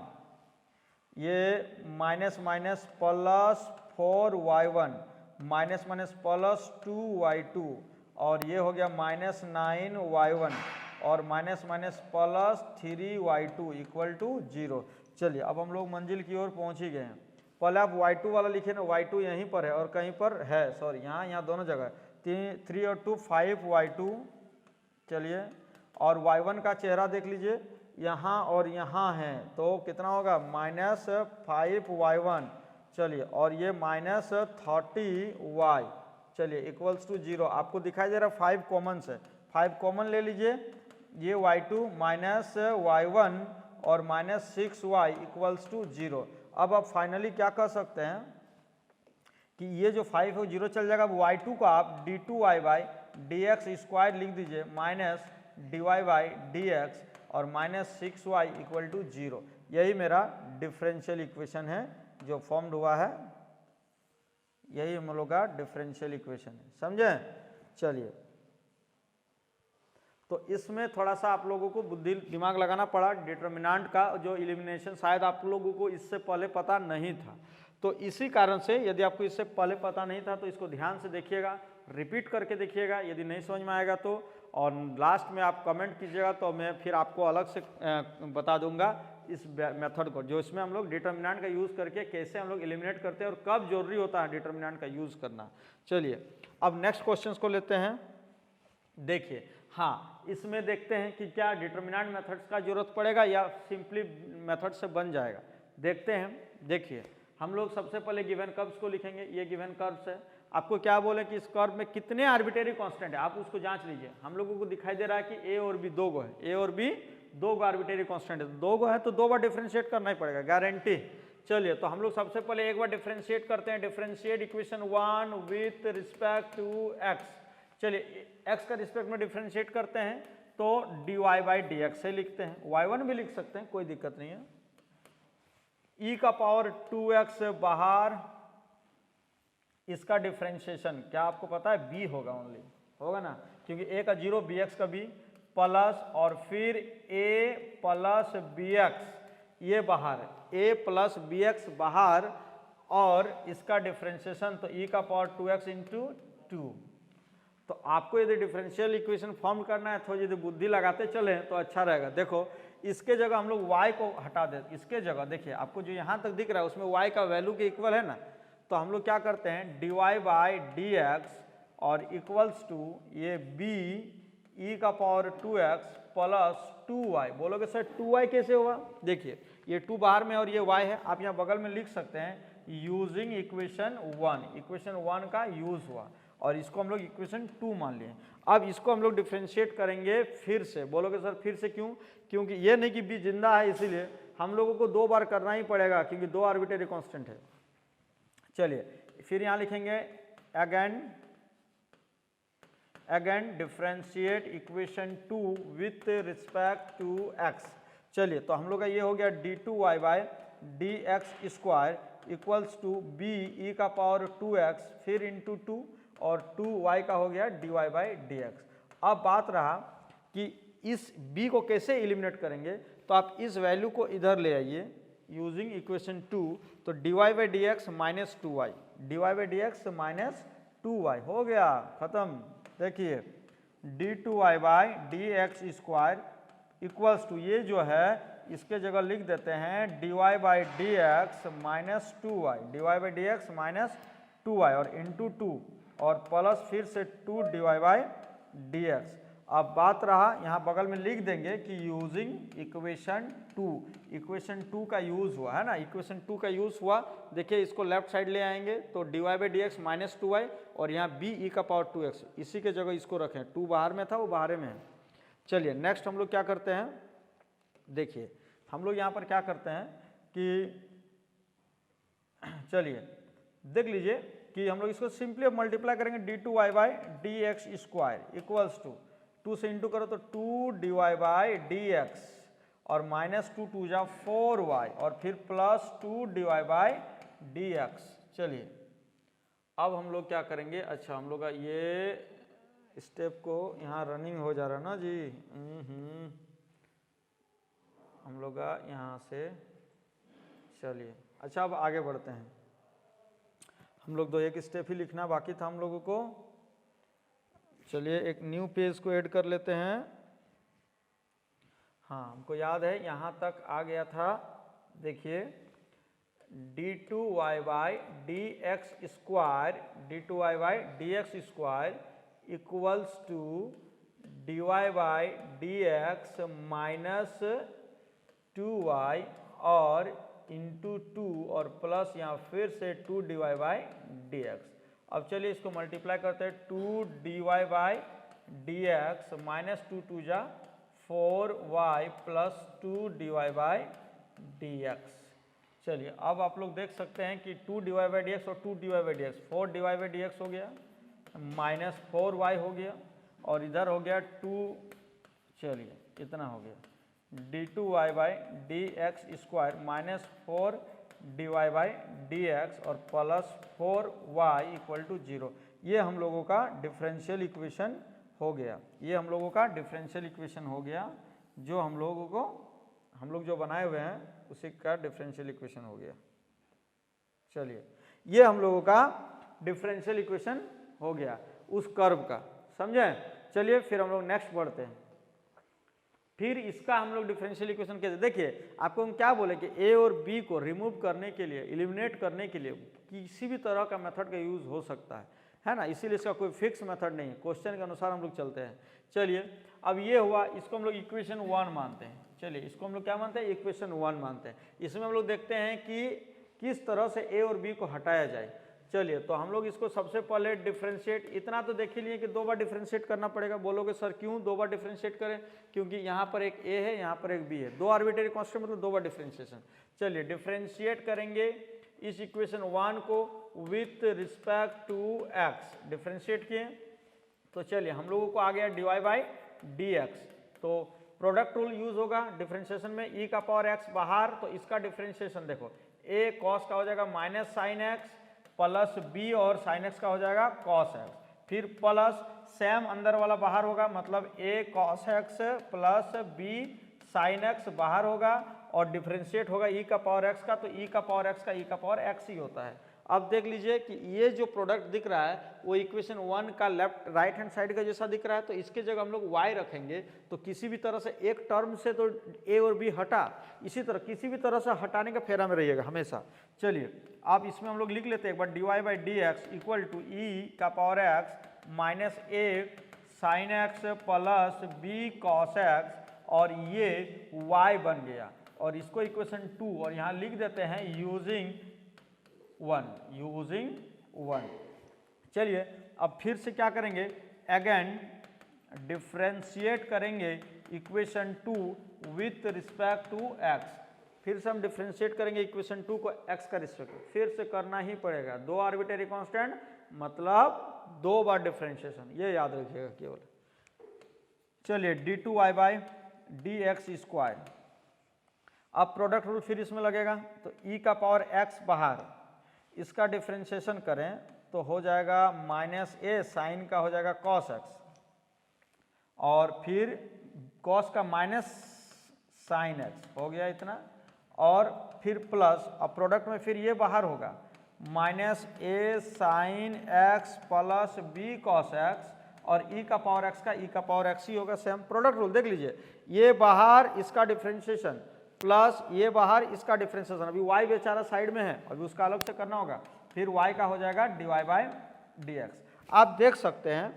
ये minus +4 4y1 minus minus plus 2y2 और ये हो गया माइनस 9y1 और minus minus plus 3y2 equal to 0। चलिए अब हम लोग मंजिल की ओर पहुंच ही गए हैं। पहले आप y2 वाला लिखे ना, y2 यहीं पर है और कहीं पर है, सॉरी यहाँ दोनों जगह 3 और 2 5y2। चलिए और y1 का चेहरा देख लीजिए, यहाँ और यहाँ है, तो कितना होगा माइनस 5y1। चलिए और ये माइनस 30y। चलिए इक्वल्स टू 0। आपको दिखाई दे रहा है 5 कॉमन से, 5 कॉमन ले लीजिए, ये y2 माइनस y1 और माइनस 6y इक्वल्स टू 0। अब आप फाइनली क्या कर सकते हैं कि ये जो 5 है 0 चल जाएगा। अब y2 को आप d2y बाई dx स्क्वायर लिख दीजिए माइनस dy बाई dx और माइनस 6y इक्वल टू 0। यही मेरा डिफरेंशियल इक्वेशन है जो फॉर्म्ड हुआ है, यही हम लोग का डिफरेंशियल इक्वेशन है, समझे। चलिए तो इसमें थोड़ा सा आप लोगों को बुद्धि दिमाग लगाना पड़ा। डिटर्मिनेंट का जो एलिमिनेशन शायद आप लोगों को इससे पहले पता नहीं था, तो इसी कारण से यदि आपको इससे पहले पता नहीं था तो इसको ध्यान से देखिएगा, रिपीट करके देखिएगा, यदि नहीं समझ में आएगा तो, और लास्ट में आप कमेंट कीजिएगा तो मैं फिर आपको अलग से बता दूंगा इस मेथड को, जो इसमें हम लोग डिटर्मिनेंट का यूज़ करके कैसे हम लोग एलिमिनेट करते हैं और कब जरूरी होता है डिटर्मिनेंट का यूज़ करना। चलिए अब नेक्स्ट क्वेश्चन को लेते हैं। देखिए हाँ, इसमें देखते हैं कि क्या डिटर्मिनेंट मेथड्स का जरूरत पड़ेगा या सिंपली मेथड से बन जाएगा। देखते हैं। देखिए हम लोग सबसे पहले गिवन कर्व्स को लिखेंगे। ये गिवन कर्व्स है, आपको क्या बोले कि इस कर्व में कितने आर्बिट्रेरी कांस्टेंट है, आप उसको जांच लीजिए। हम लोगों को दिखाई दे रहा है कि ए और बी दो गो है, ए और बी दो गो आर्बिट्रेरी कांस्टेंट है, दो गो है तो दो बार डिफरेंशिएट करना ही पड़ेगा, गारंटी। चलिए तो हम लोग सबसे पहले एक बार डिफरेंशिएट करते हैं। Differentiate equation 1 with respect to x. चलिए x का रिस्पेक्ट में डिफरेंशिएट करते हैं तो dy बाई डी एक्स से लिखते हैं, y1 भी लिख सकते हैं, कोई दिक्कत नहीं है। e का पावर 2x बाहर, इसका डिफरेंशिएशन क्या आपको पता है, b होगा, ओनली होगा ना, क्योंकि a का 0 bx का b प्लस और फिर a प्लस bx, ये बाहर a प्लस bx बाहर और इसका डिफरेंशिएशन तो e का पावर 2x इंटू 2। तो आपको यदि डिफरेंशियल इक्वेशन फॉर्म करना है तो यदि बुद्धि लगाते चले तो अच्छा रहेगा। देखो इसके जगह हम लोग y को हटा देते, इसके जगह देखिए आपको जो यहाँ तक दिख रहा है उसमें y का वैल्यू के इक्वल है ना, तो हम लोग क्या करते हैं dy बाई डी एक्स और इक्वल्स टू ये b e का पावर 2x प्लस 2y। बोलोगे सर 2y कैसे हुआ, देखिए ये 2 बाहर में और ये y है, आप यहाँ बगल में लिख सकते हैं यूजिंग इक्वेशन 1, इक्वेशन 1 का यूज हुआ और इसको हम लोग इक्वेशन 2 मान लिए। अब इसको हम लोग डिफरेंशिएट करेंगे फिर से। बोलोगे सर फिर से क्यों, क्योंकि ये नहीं कि b जिंदा है इसीलिए हम लोगों को 2 बार करना ही पड़ेगा क्योंकि 2 आर्बिट्रेरी कांस्टेंट है। चलिए फिर यहाँ लिखेंगे again differentiate equation 2 with respect to x। चलिए तो हम लोग का ये हो गया d2y by d x square equals to b e का पावर 2x फिर इंटू 2 और 2y का हो गया dy बाई डी एक्स। अब बात रहा कि इस b को कैसे एलिमिनेट करेंगे, तो आप इस वैल्यू को इधर ले आइए यूजिंग इक्वेशन 2, तो dy by d x minus 2y, dy by d x minus 2y हो गया, खत्म। देखिए d2y by d x square equals to ये जो है इसके जगह लिख देते हैं dy by d x minus 2y, dy by d x minus 2y और इंटू 2 और प्लस फिर से 2 dy बाई डी एक्स। अब बात रहा यहाँ बगल में लिख देंगे कि यूजिंग इक्वेशन 2, इक्वेशन 2 का यूज हुआ है ना, इक्वेशन 2 का यूज हुआ। देखिए इसको लेफ्ट साइड ले आएंगे तो dy by d x minus 2y और यहाँ b e का पावर 2x, इसी के जगह इसको रखें, 2 बाहर में था वो बाहर में है। चलिए नेक्स्ट हम लोग क्या करते हैं, देखिए हम लोग यहाँ पर क्या करते हैं कि चलिए देख लीजिए कि हम लोग इसको सिंपली मल्टीप्लाई करेंगे d2y by d x square equals to 2 से इंटू करो तो 2 dy बाई डी एक्स और माइनस 2 2 जा 4y और फिर plus 2 dy by d x. चलिए अब हम लोग क्या करेंगे, अच्छा हम लोग का ये स्टेप को यहाँ रनिंग हो जा रहा ना जी, हम लोग का यहाँ से, चलिए अच्छा अब आगे बढ़ते हैं। हम लोग 1 स्टेप ही लिखना बाकी था हम लोगों को। चलिए एक न्यू पेज को ऐड कर लेते हैं। हाँ, हमको याद है यहाँ तक आ गया था। देखिए d2y by d x square equals to dy by d x minus 2y और इंटू 2 और प्लस यहाँ फिर से 2 dy बाई डी एक्स। अब चलिए इसको मल्टीप्लाई करते हैं। 2 dy by d x minus 2 2 जा 4y plus 2 dy by d x. चलिए अब आप लोग देख सकते हैं कि 2 dy बाई डी एक्स और 2 dy by d x, 4 dy by d x हो गया माइनस 4y हो गया और इधर हो गया 2, चलिए इतना हो गया d2y by d x square minus 4 dy by d x और प्लस 4y इक्वल टू 0। ये हम लोगों का डिफरेंशियल इक्वेशन हो गया। ये हम लोगों का डिफरेंशियल इक्वेशन हो गया जो हम लोग जो बनाए हुए हैं उसी का डिफरेंशियल इक्वेशन हो गया। चलिए ये हम लोगों का डिफरेंशियल इक्वेशन हो गया उस कर्व का, समझे। चलिए फिर हम लोग नेक्स्ट बढ़ते हैं। फिर इसका हम लोग डिफरेंशियल इक्वेशन कैसे, देखिए आपको हम क्या बोले कि ए और बी को रिमूव करने के लिए, एलिमिनेट करने के लिए किसी भी तरह का मेथड का यूज हो सकता है ना, इसीलिए इसका कोई फिक्स मेथड नहीं है, क्वेश्चन के अनुसार हम लोग चलते हैं। चलिए अब ये हुआ, इसको हम लोग इक्वेशन 1 मानते हैं। चलिए इसको हम लोग क्या मानते हैं, इक्वेशन 1 मानते हैं। इसमें हम लोग देखते हैं कि किस तरह से ए और बी को हटाया जाए। चलिए तो हम लोग इसको सबसे पहले डिफरेंशिएट, इतना तो देख ही लिए कि 2 बार डिफरेंशिएट करना पड़ेगा। बोलोगे सर क्यों 2 बार डिफरेंशिएट करें, क्योंकि यहाँ पर एक ए है, यहाँ पर एक बी है, 2 आर्बिट्रेरी कांस्टेंट मतलब 2 बार डिफरेंशिएशन। चलिए डिफरेंशिएट करेंगे इस इक्वेशन 1 को with respect to x, differentiate किए तो चलिए हम लोगों को आ गया dy बाई डी एक्स। तो प्रोडक्ट रूल यूज होगा डिफरेंशिएशन में, e का पावर x बाहर, तो इसका डिफरेंशिएशन देखो a cos का हो जाएगा minus sign x plus b और साइन एक्स का हो जाएगा cos x, फिर प्लस सेम अंदर वाला बाहर होगा मतलब a cos x plus b sine x बाहर होगा और डिफरेंशिएट होगा e का पावर x का, तो e का पावर x का e का पावर x ही होता है। अब देख लीजिए कि ये जो प्रोडक्ट दिख रहा है वो इक्वेशन 1 का लेफ्ट राइट हैंड साइड का जैसा दिख रहा है, तो इसके जगह हम लोग y रखेंगे तो किसी भी तरह से एक टर्म से तो a और b हटा, इसी तरह किसी भी तरह से हटाने का फेरा में रहिएगा हमेशा। चलिए अब इसमें हम लोग लिख लेते हैं एक बार dy by d x equal to e का power x minus a sine x plus b cos x और ये y बन गया और इसको इक्वेशन 2 और यहाँ लिख देते हैं यूजिंग 1। चलिए अब फिर से क्या करेंगे, अगेन डिफरेंशिएट करेंगे equation 2 with respect to x। फिर से हम डिफरेंशिएट करेंगे इक्वेशन 2 को x का रिस्पेक्ट, फिर से करना ही पड़ेगा, 2 आर्बिट्रेरी कांस्टेंट मतलब 2 बार डिफरेंशिएशन, ये याद रखिएगा केवल। चलिए d2y by d x square, अब प्रोडक्ट रूल फिर इसमें लगेगा तो e का पावर x बाहर, इसका डिफरेंशिएशन करें तो हो जाएगा माइनस a साइन का हो जाएगा cos x और फिर cos का माइनस साइन x हो गया इतना और फिर प्लस, अब प्रोडक्ट में फिर ये बाहर होगा minus a sine x plus b cos x और e का पावर x का e का पावर x ही होगा। सेम प्रोडक्ट रूल देख लीजिए, ये बाहर इसका डिफरेंशिएशन प्लस ये बाहर इसका डिफरेंशिएशन, अभी y बेचारा साइड में है, अभी उसका अलग से करना होगा, फिर y का हो जाएगा dy बाई डी एक्स। आप देख सकते हैं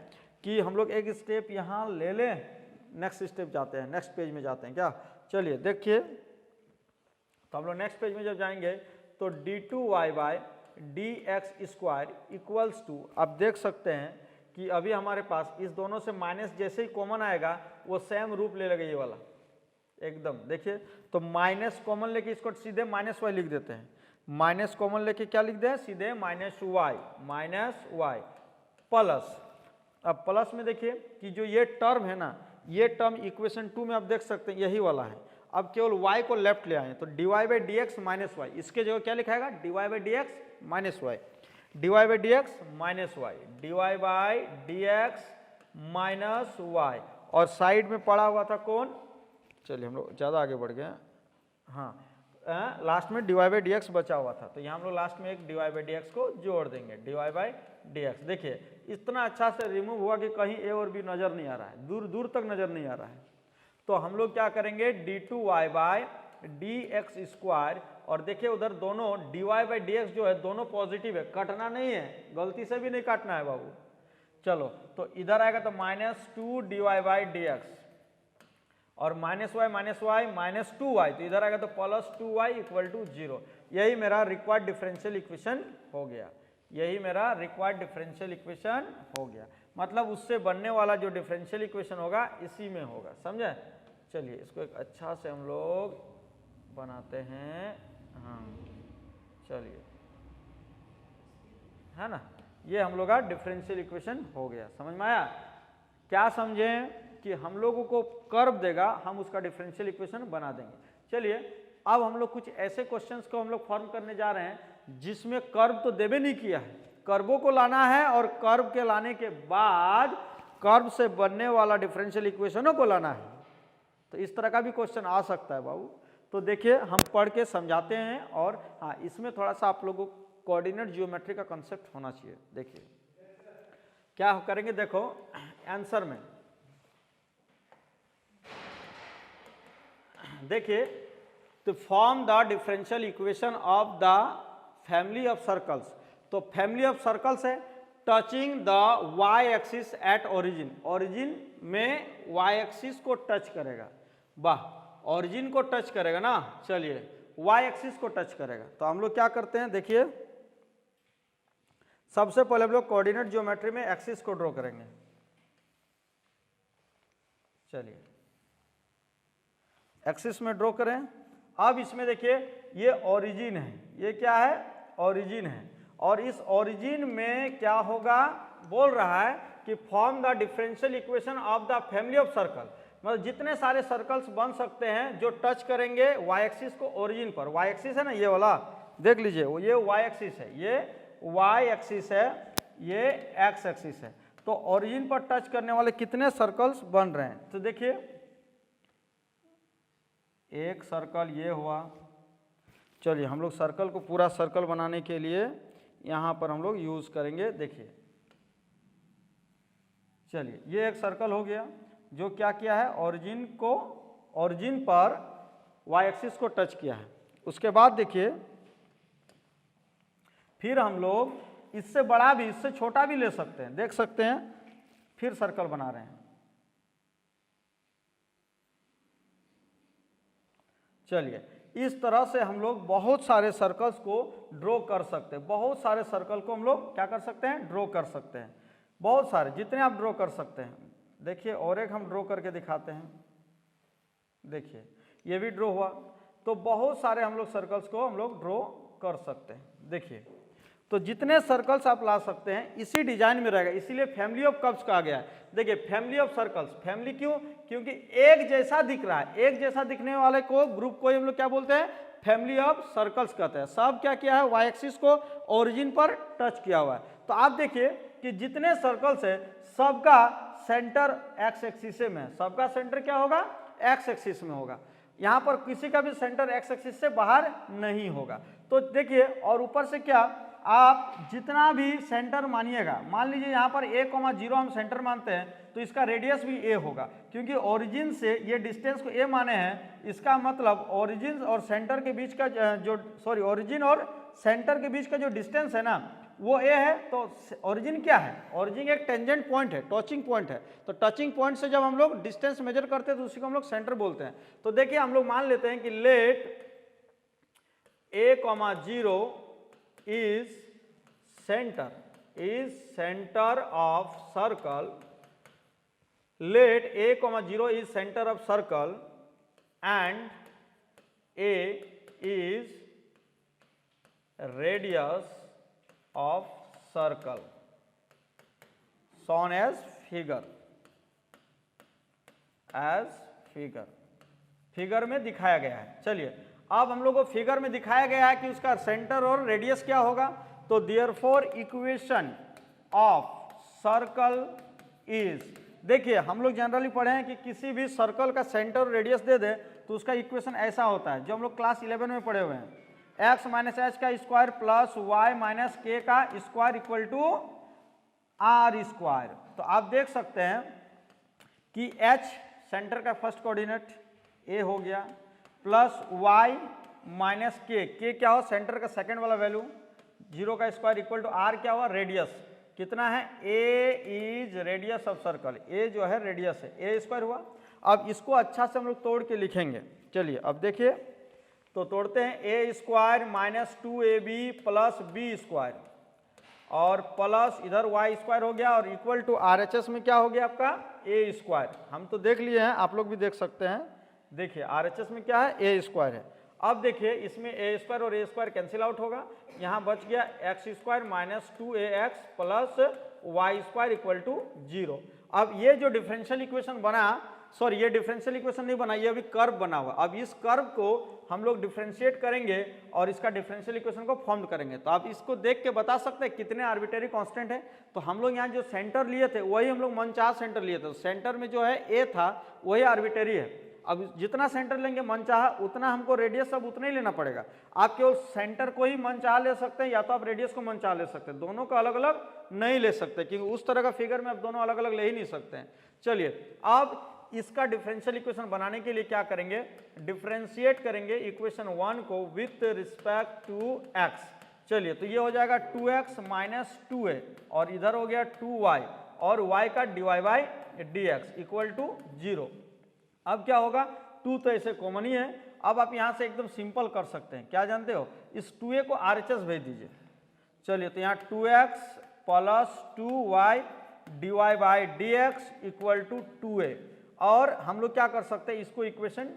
कि हम लोग एक स्टेप यहाँ ले लें, नेक्स्ट स्टेप जाते हैं, नेक्स्ट पेज में जाते हैं क्या। चलिए देखिए तो हम लोग नेक्स्ट पेज में जब जाएंगे तो d2y by d x square equals to, अब देख सकते हैं कि अभी हमारे पास इस दोनों से माइनस जैसे ही कॉमन आएगा वो सेम रूप ले लेगा ये वाला एकदम। देखिए तो माइनस कॉमन लेके इसको सीधे माइनस वाई लिख देते हैं, माइनस कॉमन लेके क्या लिख दें सीधे माइनस वाई प्लस, अब प्लस में देखिए कि जो ये टर्म है ना, ये टर्म इक्वेशन 2 में आप देख सकते हैं यही वाला है। अब केवल y को लेफ्ट ले आए तो dy by d x minus y, इसके जगह क्या लिखाएगा dy by d x minus y, dy by d x minus y, dy by d x minus y और साइड में पड़ा हुआ था कौन, चलिए हम लोग ज़्यादा आगे बढ़ गए, हाँ लास्ट में dy बाई डी बचा हुआ था, तो यहाँ हम लोग लास्ट में एक dy बाई डी को जोड़ देंगे, dy बाई डी। देखिए इतना अच्छा से रिमूव हुआ कि कहीं a और b नजर नहीं आ रहा है, दूर दूर तक नजर नहीं आ रहा है। तो हम लोग क्या करेंगे, d2y बाई dx स्क्वायर, और देखिए उधर दोनों dy बाई dx जो है दोनों पॉजिटिव है, कटना नहीं है, गलती से भी नहीं काटना है बाबू। चलो तो इधर आएगा तो -2 dy बाई dx और -y -2y, तो इधर आएगा तो +2y इक्वल टू 0। यही मेरा रिक्वायर्ड डिफरेंशियल इक्वेशन हो गया, यही मेरा रिक्वायर्ड डिफरेंशियल इक्वेशन हो गया। मतलब उससे बनने वाला जो डिफरेंशियल इक्वेशन होगा इसी में होगा, समझे। चलिए इसको एक अच्छा से हम लोग बनाते हैं। हाँ चलिए, है ना, ये हम लोग का डिफरेंशियल इक्वेशन हो गया। समझ में आया? क्या समझें कि हम लोगों को कर्व देगा, हम उसका डिफरेंशियल इक्वेशन बना देंगे। चलिए अब हम लोग कुछ ऐसे क्वेश्चंस को हम लोग फॉर्म करने जा रहे हैं जिसमें कर्व तो देवे नहीं किया है, कर्वों को लाना है और कर्व के लाने के बाद कर्व से बनने वाला डिफरेंशियल इक्वेशनों को लाना है। तो इस तरह का भी क्वेश्चन आ सकता है बाबू। तो देखिए हम पढ़ के समझाते हैं, और हाँ इसमें थोड़ा सा आप लोगों को कोऑर्डिनेट ज्योमेट्री का कंसेप्ट होना चाहिए। देखिए क्या करेंगे, देखो आंसर में देखिए, तो form the differential equation of the family of circles. तो फैमिली ऑफ सर्कल्स है touching the y axis at origin, origin में y एक्सिस को टच करेगा। वाह, ओरिजिन को टच करेगा ना। चलिए y एक्सिस को टच करेगा, तो हम लोग क्या करते हैं, देखिए सबसे पहले हम लोग कोऑर्डिनेट ज्योमेट्री में एक्सिस को ड्रॉ करेंगे। चलिए एक्सिस में ड्रॉ करें। अब इसमें देखिए ये ओरिजिन है, ये क्या है, ओरिजिन है, और इस ओरिजिन में क्या होगा, बोल रहा है कि form the differential equation of the family of circle. मतलब जितने सारे सर्कल्स बन सकते हैं जो टच करेंगे y एक्सिस को ओरिजिन पर। y एक्सिस है ना ये वाला, देख लीजिए वो ये y एक्सिस है, ये y एक्सिस है, ये x एक्सिस है। तो ओरिजिन पर टच करने वाले कितने सर्कल्स बन रहे हैं, तो देखिए एक सर्कल ये हुआ। चलिए हम लोग सर्कल को पूरा सर्कल बनाने के लिए यहाँ पर हम लोग यूज करेंगे। देखिए चलिए ये एक सर्कल हो गया जो क्या किया है, ओरिजिन को, ओरिजिन पर y एक्सिस को टच किया है। उसके बाद देखिए फिर हम लोग इससे बड़ा भी, इससे छोटा भी ले सकते हैं, देख सकते हैं, फिर सर्कल बना रहे हैं। चलिए इस तरह से हम लोग बहुत सारे सर्कल्स को ड्रॉ कर सकते हैं, बहुत सारे सर्कल को हम लोग क्या कर सकते हैं, ड्रॉ कर सकते हैं, बहुत सारे, जितने आप ड्रॉ कर सकते हैं। देखिए और एक हम ड्रॉ करके दिखाते हैं। देखिए ये भी ड्रॉ हुआ, तो बहुत सारे हम लोग सर्कल्स को हम लोग ड्रॉ कर सकते हैं। देखिए तो जितने सर्कल्स आप ला सकते हैं इसी डिजाइन में रहेगा, इसीलिए फैमिली ऑफ कर्व्स कहा गया है। देखिए फैमिली ऑफ सर्कल्स, फैमिली क्यों, क्योंकि एक जैसा दिख रहा है, एक जैसा दिखने वाले को ग्रुप को हम लोग क्या बोलते हैं, फैमिली ऑफ सर्कल्स कहते हैं। सब क्या किया है, y एक्सिस को ओरिजिन पर टच किया हुआ है। तो आप देखिए कि जितने सर्कल्स है सबका सेंटर x एक्सिस में है, सबका सेंटर क्या होगा, x एक्सिस में होगा। यहाँ पर किसी का भी सेंटर x एक्सिस से बाहर नहीं होगा। तो देखिए और ऊपर से क्या, आप जितना भी सेंटर मानिएगा, मान लीजिए यहाँ पर a,0 हम सेंटर मानते हैं, तो इसका रेडियस भी a होगा, क्योंकि ओरिजिन से ये डिस्टेंस को a माने हैं। इसका मतलब ओरिजिन और सेंटर के बीच का जो, सॉरी, ओरिजिन और सेंटर के बीच का जो डिस्टेंस है ना वो a है। तो ओरिजिन क्या है, ओरिजिन एक टेंजेंट पॉइंट है, टचिंग पॉइंट है। तो टचिंग पॉइंट से जब हम लोग डिस्टेंस मेजर करते हैं तो उसी को हम लोग सेंटर बोलते हैं। तो देखिए हम लोग मान लेते हैं कि late a,0 is center of circle, let a,0 is center of circle and a is radius of circle shown as figure, figure में दिखाया गया है। चलिए अब हम लोग को फिगर में दिखाया गया है कि उसका सेंटर और रेडियस क्या होगा। तो therefore equation of circle is, देखिए हम लोग जनरली पढ़े हैं कि किसी भी सर्कल का सेंटर रेडियस दे दे तो उसका इक्वेशन ऐसा होता है, जो हम लोग क्लास 11 में पढ़े हुए हैं, x माइनस एच का square plus Y minus k का square equal to r square. तो आप देख सकते हैं कि h सेंटर का फर्स्ट कोऑर्डिनेट a हो गया, प्लस y माइनस के क्या हो सेंटर का सेकंड वाला वैल्यू, 0 का स्क्वायर इक्वल टू r क्या हुआ रेडियस, कितना है a is radius of circle, a जो है रेडियस है, a स्क्वायर हुआ। अब इसको अच्छा से हम लोग तोड़ के लिखेंगे। चलिए अब देखिए तो तोड़ते हैं, a square minus 2ab plus b square और प्लस इधर y स्क्वायर हो गया और इक्वल टू RHS में क्या हो गया आपका a स्क्वायर। हम तो देख लिए हैं, आप लोग भी देख सकते हैं। देखिए RHS में क्या है a स्क्वायर है। अब देखिए इसमें a स्क्वायर और a स्क्वायर कैंसिल आउट होगा, यहाँ बच गया x square minus 2ax plus y square equal to 0। अब ये जो डिफरेंशियल इक्वेशन बना, सॉरी ये डिफरेंशियल इक्वेशन नहीं बना, ये अभी कर्व बना हुआ। अब इस कर्व को हम लोग डिफरेंशिएट करेंगे और इसका डिफरेंशियल इक्वेशन को फॉर्म करेंगे। तो आप इसको देख के बता सकते हैं कितने आर्बिट्रेरी कांस्टेंट है। तो हम लोग यहाँ जो सेंटर लिए थे वही हम लोग मनचाहा सेंटर लिए थे, तो सेंटर में जो है a था वही आर्बिट्रेरी है। अब जितना सेंटर लेंगे मनचाहा उतना हमको रेडियस अब उतना ही लेना पड़ेगा। आप केवल सेंटर को ही मनचाहा ले सकते हैं या तो आप रेडियस को मनचाहा ले सकते हैं, दोनों को अलग अलग नहीं ले सकते क्योंकि उस तरह का फिगर में आप दोनों अलग अलग ले ही नहीं सकते हैं। चलिए अब इसका डिफरेंशियल इक्वेशन बनाने के लिए क्या करेंगे, डिफरेंशिएट करेंगे इक्वेशन 1 को विथ रिस्पेक्ट टू x। चलिए तो ये हो जाएगा 2x माइनस 2a और इधर हो गया 2y और y का dy by dx equal to 0। अब क्या होगा, 2 तो ऐसे कॉमन ही है। अब आप यहाँ से एकदम सिंपल कर सकते हैं, क्या जानते हो, इस 2a को RHS भेज दीजिए। चलिए तो यहाँ 2x plus 2y dy by dx equal to 2a और हम लोग क्या कर सकते हैं, इसको इक्वेशन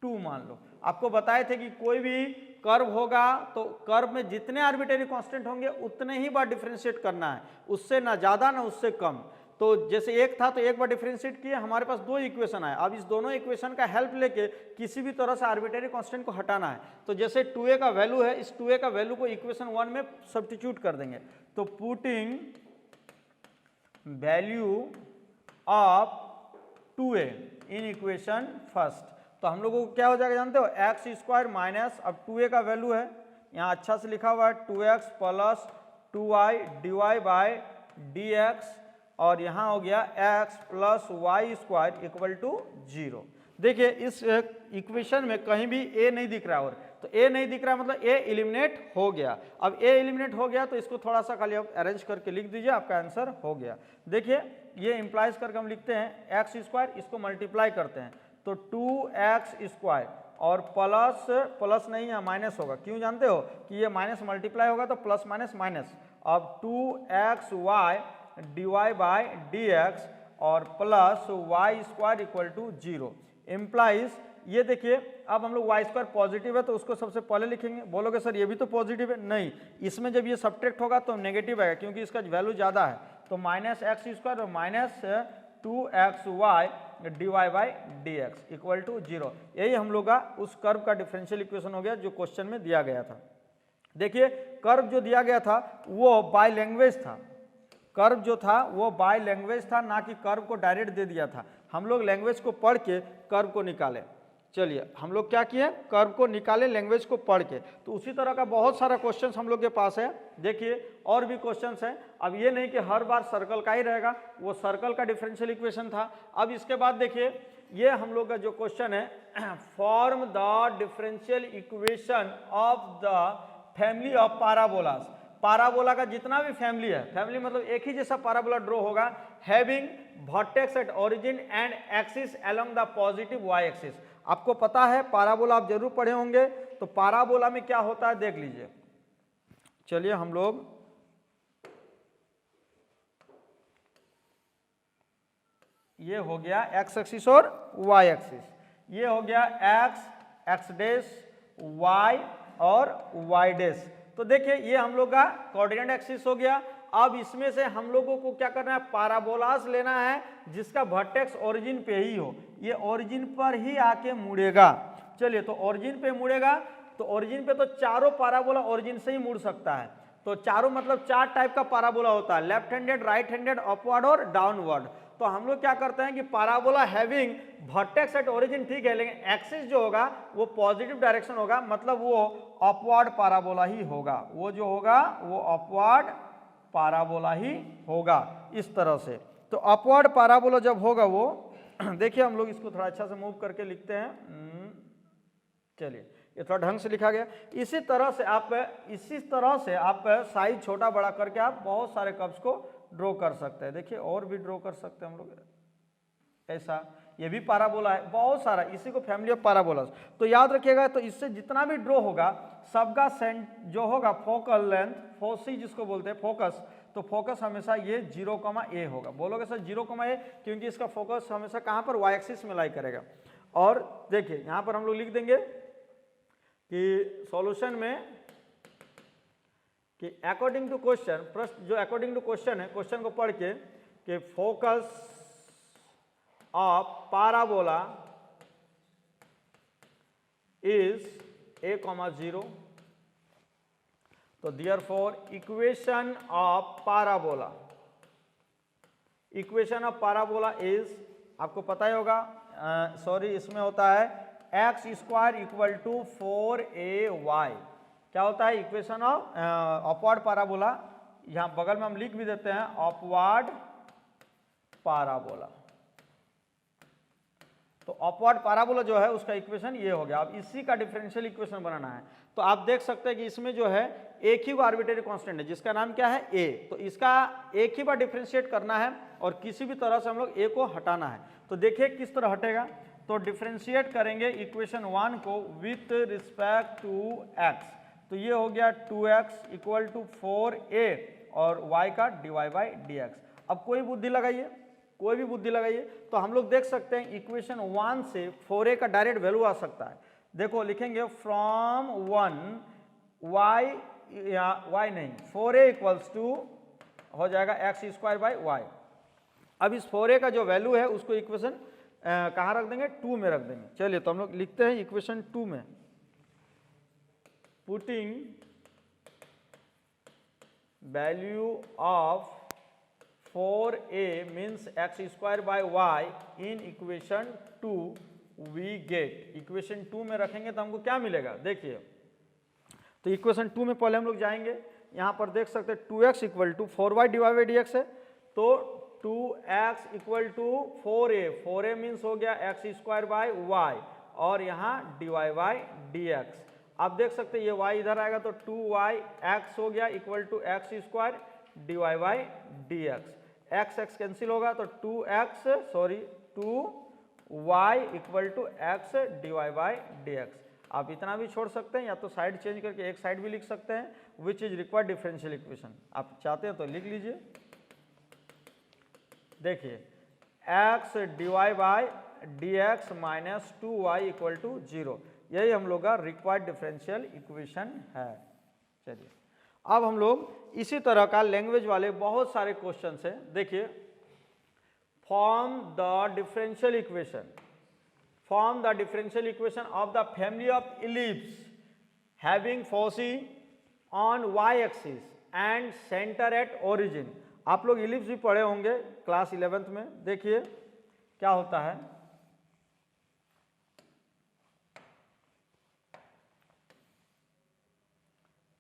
2 मान लो। आपको बताए थे कि कोई भी कर्व होगा तो कर्व में जितने आर्बिट्रेरी कांस्टेंट होंगे उतने ही बार डिफरेंशिएट करना है, उससे ना ज़्यादा ना उससे कम। तो जैसे एक था तो एक बार डिफरेंशिएट किया, हमारे पास 2 इक्वेशन आए। अब इस दोनों इक्वेशन का हेल्प लेके किसी भी तरह से आर्बिट्रेरी कांस्टेंट को हटाना है। तो जैसे 2a का वैल्यू है, इस 2a का वैल्यू को इक्वेशन 1 में सब्स्टिट्यूट कर देंगे। तो putting value of 2a in equation first, तो हम लोगों को क्या हो जाएगा जानते हो, एक्स स्क्वायर माइनस, अब 2a का वैल्यू है यहाँ अच्छा से लिखा हुआ है 2x plus 2y dy by dx और यहाँ हो गया x plus y square equal to 0। देखिए इस इक्वेशन में कहीं भी a नहीं दिख रहा है, और तो a नहीं दिख रहा है मतलब a एलिमिनेट हो गया। अब a एलिमिनेट हो गया तो इसको थोड़ा सा खाली आप अरेंज करके लिख दीजिए, आपका आंसर हो गया। देखिए ये इंप्लाइज करके हम लिखते हैं एक्स स्क्वायर, इसको मल्टीप्लाई करते हैं तो 2x स्क्वायर और प्लस प्लस नहीं है माइनस होगा, क्यों जानते हो कि ये माइनस मल्टीप्लाई होगा तो प्लस माइनस माइनस। अब 2xy dy बाई dx और plus y square equal to 0 implies. ये देखिए अब हम लोग वाई स्क्वायर पॉजिटिव है तो उसको सबसे पहले लिखेंगे। बोलोगे सर ये भी तो पॉजिटिव है, नहीं, इसमें जब ये सब्ट्रैक्ट होगा तो नेगेटिव आएगा क्योंकि इसका वैल्यू ज़्यादा है। तो माइनस एक्स स्क्वायर और minus 2xy dy by dx equal to 0। यही हम लोग का उस कर्व का डिफरेंशियल इक्वेशन हो गया जो क्वेश्चन में दिया गया था। देखिए कर्व जो दिया गया था वो बाय लैंग्वेज था, कर्व जो था वो बाय लैंग्वेज था, ना कि कर्व को डायरेक्ट दे दिया था। हम लोग लैंग्वेज को पढ़ के कर्व को निकाले। चलिए हम लोग क्या किए, कर्व को निकाले लैंग्वेज को पढ़ के। तो उसी तरह का बहुत सारा क्वेश्चंस हम लोग के पास है। देखिए और भी क्वेश्चंस हैं। अब ये नहीं कि हर बार सर्कल का ही रहेगा, वो सर्कल का डिफरेंशियल इक्वेशन था। अब इसके बाद देखिए ये हम लोग का जो क्वेश्चन है, form the differential equation of the family of parabolas. Parabola का जितना भी फैमिली है, फैमिली मतलब एक ही जैसा पैराबोला ड्रॉ होगा, having vertex at origin and axis along the positive y axis. आपको पता है पैराबोला आप जरूर पढ़े होंगे, तो पैराबोला में क्या होता है देख लीजिए। चलिए हम लोग ये हो गया एक्स एक्सिस और वाई एक्सिस, ये हो गया एक्स डैश वाई और वाई डैश। तो देखिए ये हम लोग का कोऑर्डिनेट एक्सिस हो गया। अब इसमें से हम लोगों को क्या करना है, पैराबोलास लेना है जिसका वर्टेक्स ओरिजिन पे ही हो, ये ओरिजिन पर ही आके मुड़ेगा। चलिए तो ओरिजिन पे मुड़ेगा, तो ओरिजिन पे तो चारों पैराबोला ओरिजिन से ही मुड़ सकता है। तो चारों मतलब 4 टाइप का पैराबोला होता है, left handed, right handed, upward और डाउनवर्ड। तो हम लोग क्या करते हैं कि parabola having vertex at origin, ठीक है, लेकिन एक्सिस जो होगा वो पॉजिटिव डायरेक्शन होगा, मतलब वो अपवर्ड पैराबोला ही होगा, वो जो होगा वो अपवर्ड पैराबोला ही होगा इस तरह से। तो अपवर्ड पैराबोला जब होगा वो देखिए हम लोग इसको थोड़ा अच्छा से मूव करके लिखते हैं, चलिए ये थोड़ा ढंग से लिखा गया। इसी तरह से आप साइज छोटा बड़ा करके आप बहुत सारे कर्व्स को ड्रॉ कर सकते हैं। देखिए और भी ड्रॉ कर सकते हैं हम लोग ऐसा, ये भी पैराबोला है, बहुत सारा, इसी को फैमिली ऑफ पैराबोलास। तो याद रखिएगा, तो इससे जितना भी ड्रॉ होगा सबका जो होगा फोकल लेंथ, फोसी जिसको बोलते हैं फोकस, तो फोकस हमेशा ये 0, a होगा। बोलोगे सर 0, a, क्योंकि इसका फोकस हमेशा कहाँ पर, वाई एक्सिस में लाई करेगा। और देखिए यहाँ पर हम लोग लिख देंगे कि सॉल्यूशन में कि अकॉर्डिंग टू क्वेश्चन, प्रश्न जो अकॉर्डिंग टू क्वेश्चन है, क्वेश्चन को पढ़ के कि focus of parabola is a, 0, तो therefore equation of parabola is, आपको पता ही होगा, सॉरी इसमें होता है x² = 4ay, क्या होता है इक्वेशन ऑफ अपवर्ड पैराबोला, यहाँ बगल में हम लिख भी देते हैं अपवर्ड पैराबोला। तो अपवर्ड पैराबोला जो है उसका इक्वेशन ये हो गया। अब इसी का डिफरेंशियल इक्वेशन बनाना है, तो आप देख सकते हैं कि इसमें जो है एक ही आर्बिट्रेरी कांस्टेंट है जिसका नाम क्या है a, तो इसका एक ही बार डिफरेंशिएट करना है और किसी भी तरह से हम लोग a को हटाना है। तो देखिए किस तरह हटेगा, तो डिफरेंशिएट करेंगे इक्वेशन 1 को विथ रिस्पेक्ट टू x, तो ये हो गया 2x = 4a और y का dy/dx। अब कोई बुद्धि लगाइए, कोई भी बुद्धि लगाइए, तो हम लोग देख सकते हैं इक्वेशन 1 से 4a का डायरेक्ट वैल्यू आ सकता है। देखो लिखेंगे फ्रॉम 1 y, या y नहीं, 4a = हो जाएगा x² y। अब इस 4a का जो वैल्यू है उसको इक्वेशन कहाँ रख देंगे, 2 में रख देंगे। चलिए तो हम लोग लिखते हैं इक्वेशन 2 में, putting value of 4a means x² y in equation 2 we get, equation 2 में रखेंगे तो हमको क्या मिलेगा, देखिए तो इक्वेशन 2 में पहले हम लोग जाएंगे, यहाँ पर देख सकते हैं 2x = 4y dy/dx है, तो 2x = 4a मीन्स हो गया x² y और यहाँ dy/dx। आप देख सकते हैं ये y इधर आएगा तो 2yx हो गया = x² dy/dx, x कैंसिल होगा तो 2y = x dy/dx। आप इतना भी छोड़ सकते हैं या तो साइड चेंज करके एक साइड भी लिख सकते हैं, which is required differential equation. आप चाहते हैं तो लिख लीजिए, देखिए x dy/dx - 2y = 0, यही हम लोग का रिक्वायर्ड डिफरेंशियल इक्वेशन है। चलिए अब हम लोग इसी तरह का लैंग्वेज वाले बहुत सारे क्वेश्चन है, देखिए form the differential equation of the family of ellipse having foci on y axis and centre at origin. आप लोग इलिप्स भी पढ़े होंगे क्लास 11th में, देखिए क्या होता है,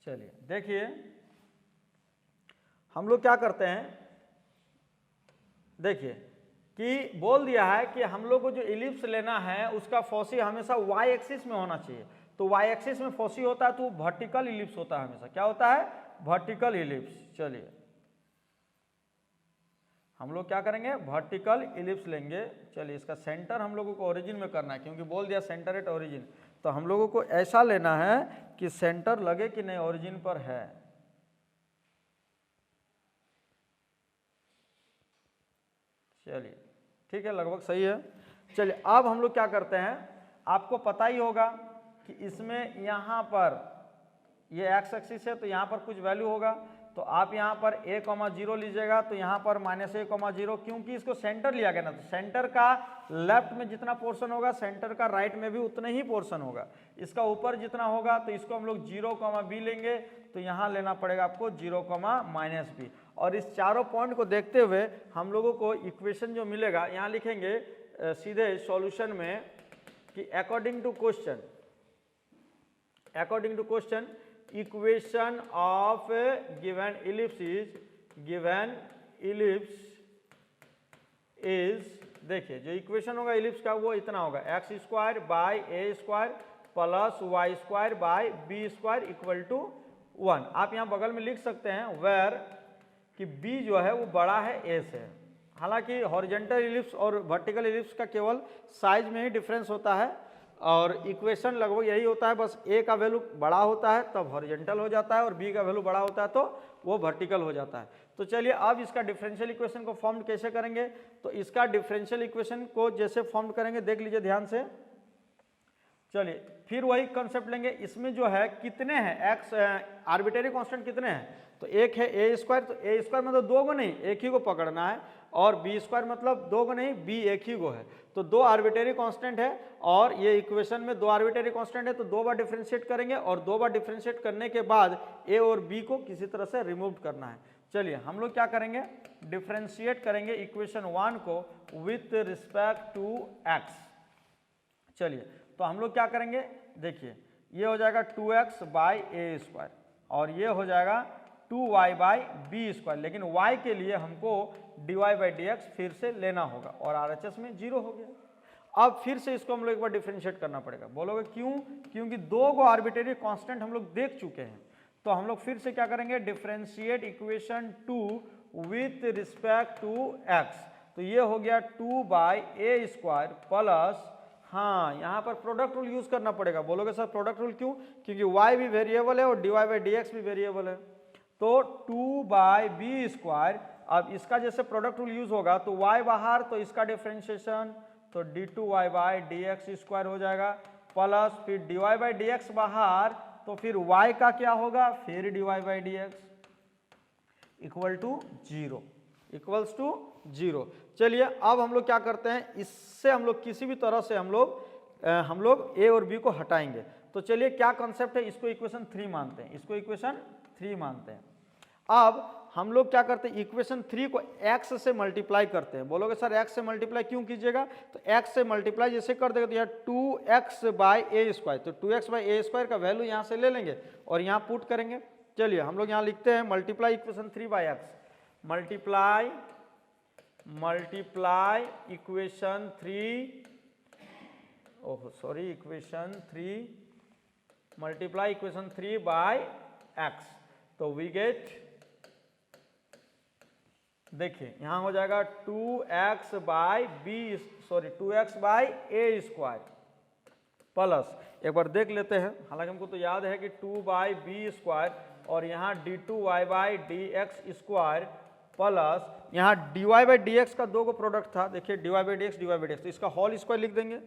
चलिए देखिए हम लोग क्या करते हैं, देखिए कि बोल दिया है कि हम लोग को जो इलिप्स लेना है उसका फोसी हमेशा y एक्सिस में होना चाहिए, तो y एक्सिस में फोसी होता है तो वर्टिकल इलिप्स होता है हमेशा, क्या होता है, वर्टिकल इलिप्स। चलिए हम लोग क्या करेंगे, वर्टिकल इलिप्स लेंगे। चलिए इसका सेंटर हम लोगों को ओरिजिन में करना है, क्योंकि बोल दिया सेंटर एट ओरिजिन, तो हम लोगों को ऐसा लेना है कि सेंटर लगे कि नहीं ओरिजिन पर है। चलिए ठीक है, लगभग सही है। चलिए अब हम लोग क्या करते हैं, आपको पता ही होगा कि इसमें यहाँ पर ये x एक्सिस है तो यहाँ पर कुछ वैल्यू होगा, तो आप यहाँ पर a, 0 लीजिएगा तो यहाँ पर -a, 0, क्योंकि इसको सेंटर लिया गया ना, तो सेंटर का लेफ्ट में जितना पोर्शन होगा सेंटर का राइट में भी उतना ही पोर्शन होगा, इसका ऊपर जितना होगा तो इसको हम लोग 0, b लेंगे, तो यहाँ लेना पड़ेगा आपको 0, -b। और इस चारों पॉइंट को देखते हुए हम लोगों को इक्वेशन जो मिलेगा यहाँ लिखेंगे सीधे सॉल्यूशन में कि according to question equation of given ellipse is, देखिए जो इक्वेशन होगा इलिप्स का वो इतना होगा x square by a square plus y square by b square equal to 1। आप यहाँ बगल में लिख सकते हैं वेयर कि b जो है वो बड़ा है a से। हालांकि हॉरिजॉन्टल इलिप्स और वर्टिकल इलिप्स का केवल साइज में ही डिफरेंस होता है और इक्वेशन लगभग यही होता है, बस a का वैल्यू बड़ा होता है तब हॉरिजॉन्टल हो जाता है और b का वैल्यू बड़ा होता है तो वो वर्टिकल हो जाता है। तो चलिए अब इसका डिफरेंशियल इक्वेशन को फॉर्म कैसे करेंगे, तो इसका डिफरेंशियल इक्वेशन को जैसे फॉर्म करेंगे देख लीजिए ध्यान से। चलिए फिर वही कंसेप्ट लेंगे, इसमें जो है कितने हैं x आर्बिट्रेरी कांस्टेंट कितने हैं, तो एक है ए स्क्वायर, तो ए स्क्वायर मतलब दो को नहीं एक ही को पकड़ना है, और बी स्क्वायर मतलब दो को नहीं बी एक ही को है, तो दो आर्बिट्रेरी कांस्टेंट है और ये इक्वेशन में दो आर्बिट्रेरी कांस्टेंट है तो दो बार डिफरेंशिएट करेंगे और दो बार डिफरेंशिएट करने के बाद ए और बी को किसी तरह से रिमूव करना है। चलिए हम लोग क्या करेंगे, डिफरेंशिएट करेंगे इक्वेशन 1 को विथ रिस्पेक्ट टू एक्स। चलिए तो हम लोग क्या करेंगे, देखिए ये हो जाएगा 2x बाई ए स्क्वायर और ये हो जाएगा 2y बाई बी स्क्वायर, लेकिन y के लिए हमको dy बाई डी एक्स फिर से लेना होगा और RHS में 0 हो गया। अब फिर से इसको हम लोग एक बार डिफरेंशिएट करना पड़ेगा। बोलोगे क्यों, क्योंकि दो को आर्बिट्रेरी कांस्टेंट हम लोग देख चुके हैं, तो हम लोग फिर से क्या करेंगे, differentiate equation 2 with respect to x। तो ये हो गया 2 बाई ए स्क्वायर प्लस, हाँ यहाँ पर प्रोडक्ट रूल यूज करना पड़ेगा। बोलोगे सर प्रोडक्ट रूल क्यों, क्योंकि y भी वेरिएबल है और dy बाई डी एक्स भी वेरिएबल है, तो 2 बाई बी स्क्वायर। अब इसका जैसे प्रोडक्ट रूल यूज होगा तो y बाहर तो इसका डिफरेंशिएशन तो d2y by d x square हो जाएगा प्लस फिर dy बाई डी एक्स बाहर तो फिर y का क्या होगा, फिर dy by d x equal to 0 equals to 0। चलिए अब हम लोग क्या करते हैं, इससे हम लोग किसी भी तरह से हम लोग a और b को हटाएंगे। तो चलिए क्या कॉन्सेप्ट है, इसको इक्वेशन 3 मानते हैं, इसको इक्वेशन 3 मानते हैं। अब हम लोग क्या करते हैं, इक्वेशन 3 को x से मल्टीप्लाई करते हैं। बोलोगे सर x से मल्टीप्लाई क्यों कीजिएगा, तो x से मल्टीप्लाई जैसे कर देगा तो यहाँ 2x बाई ए स्क्वायर, तो 2x बाई ए स्क्वायर का वैल्यू यहाँ से ले लेंगे और यहाँ पुट करेंगे। चलिए हम लोग यहाँ लिखते हैं multiply equation 3 by x, multiply equation 3 by x, तो वी गेट, देखिए यहां हो जाएगा 2x by a square plus, एक बार देख लेते हैं, हालांकि हमको तो याद है कि 2 बाई बी स्क्वायर और यहाँ d2y by d x square plus यहाँ dy बाई डी एक्स का दो को प्रोडक्ट था, देखिए dy बाई डी एक्स तो इसका होल स्क्वायर लिख देंगे,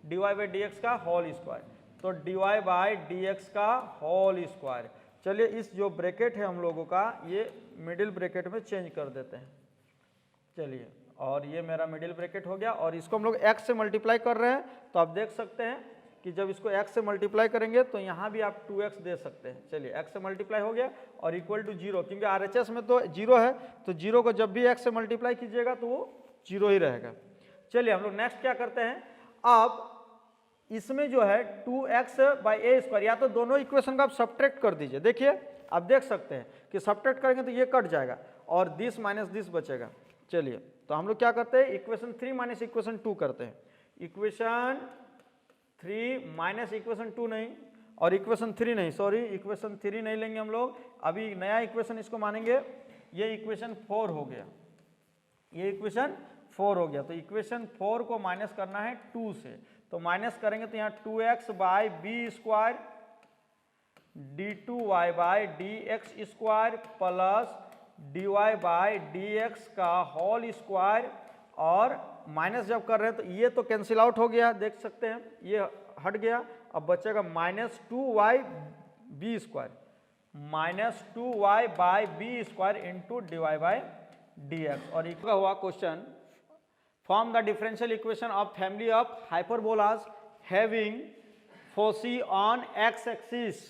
dy बाई डी एक्स का होल स्क्वायर, तो dy बाई डी एक्स का होल स्क्वायर। चलिए इस जो ब्रैकेट है हम लोगों का ये मिडिल ब्रैकेट में चेंज कर देते हैं। चलिए और ये मेरा मिडिल ब्रैकेट हो गया और इसको हम लोग x से मल्टीप्लाई कर रहे हैं, तो आप देख सकते हैं कि जब इसको x से मल्टीप्लाई करेंगे तो यहाँ भी आप 2x दे सकते हैं। चलिए x से मल्टीप्लाई हो गया और इक्वल टू 0, क्योंकि RHS में तो 0 है, तो 0 को जब भी x से मल्टीप्लाई कीजिएगा तो वो 0 ही रहेगा। चलिए हम लोग नेक्स्ट क्या करते हैं, अब इसमें जो है 2x बाई ए स्क्वायर, या तो दोनों इक्वेशन का आप सब्ट्रैक्ट कर दीजिए। देखिए आप देख सकते हैं कि सब्ट्रैक्ट करेंगे तो ये कट जाएगा और दिस माइनस दिस बचेगा। चलिए तो हम लोग क्या करते हैं, इक्वेशन 3 माइनस इक्वेशन 2 करते हैं, इक्वेशन 3 माइनस इक्वेशन 2 नहीं और इक्वेशन 3 नहीं, सॉरी इक्वेशन 3 नहीं लेंगे हम लोग, अभी नया इक्वेशन इसको मानेंगे। ये इक्वेशन 4 हो गया, ये इक्वेशन 4 हो गया, तो इक्वेशन 4 को माइनस करना है 2 से, तो माइनस करेंगे तो यहाँ 2x by b square d2y by d x square plus dy by d x का होल स्क्वायर, और माइनस जब कर रहे हैं तो ये तो कैंसिल आउट हो गया, देख सकते हैं ये हट गया, अब बचेगा minus 2y b square, minus 2y by b square into dy by d x. और इक्वल हुआ question, form the differential equation of family of hyperbolas having foci on x axis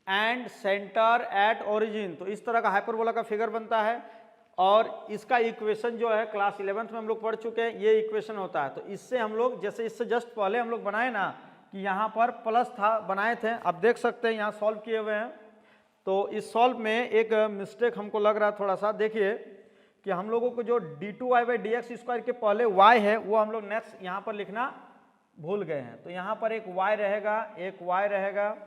and center at origin। तो इस तरह का hyperbola का figure बनता है और इसका इक्वेशन जो है क्लास 11th में हम लोग पढ़ चुके हैं, ये इक्वेशन होता है। तो इससे हम लोग जैसे इससे जस्ट पहले हम लोग बनाए ना कि यहाँ पर प्लस था, बनाए थे, आप देख सकते हैं यहाँ सॉल्व किए हुए हैं। तो इस सॉल्व में एक मिस्टेक हमको लग रहा है थोड़ा सा, देखिए कि हम लोगों को जो d2y/dx² के पहले y है वो हम लोग नेक्स्ट यहाँ पर लिखना भूल गए हैं। तो यहाँ पर एक y रहेगा, एक y रहेगा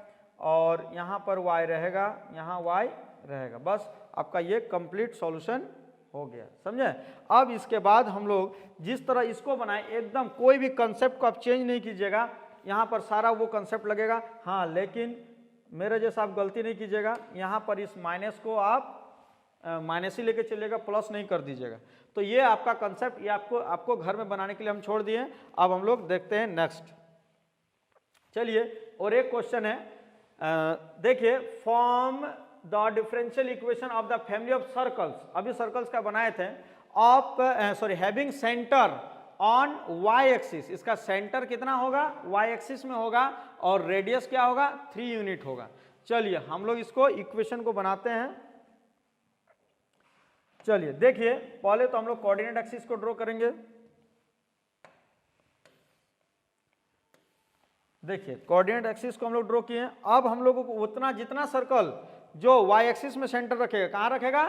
और यहाँ पर y रहेगा, यहाँ y रहेगा। बस आपका ये कंप्लीट सॉल्यूशन हो गया, समझे। अब इसके बाद हम लोग जिस तरह इसको बनाए एकदम कोई भी कंसेप्ट को आप चेंज नहीं कीजिएगा, यहाँ पर सारा वो कंसेप्ट लगेगा। हाँ, लेकिन मेरे जैसा आप गलती नहीं कीजिएगा, यहाँ पर इस माइनस को आप माइनस ही लेके चलिएगा, प्लस नहीं कर दीजिएगा। तो ये आपका कंसेप्ट, ये आपको घर में बनाने के लिए हम छोड़ दिए। अब हम लोग देखते हैं नेक्स्ट। चलिए, और एक क्वेश्चन है, देखिए, form the differential equation of the family of circles, अभी सर्कल्स का बनाए थे, of having centre on y axis. इसका सेंटर कितना होगा, वाई एक्सिस में होगा, और रेडियस क्या होगा, 3 यूनिट होगा। चलिए हम लोग इसको इक्वेशन को बनाते हैं। चलिए देखिए, पहले तो हम लोग कोऑर्डिनेट एक्सिस को ड्रॉ करेंगे। देखिए कोऑर्डिनेट एक्सिस को हम लोग ड्रॉ किए। अब हम लोगों को उतना जितना सर्कल जो वाई एक्सिस में सेंटर रखेगा, कहां रखेगा,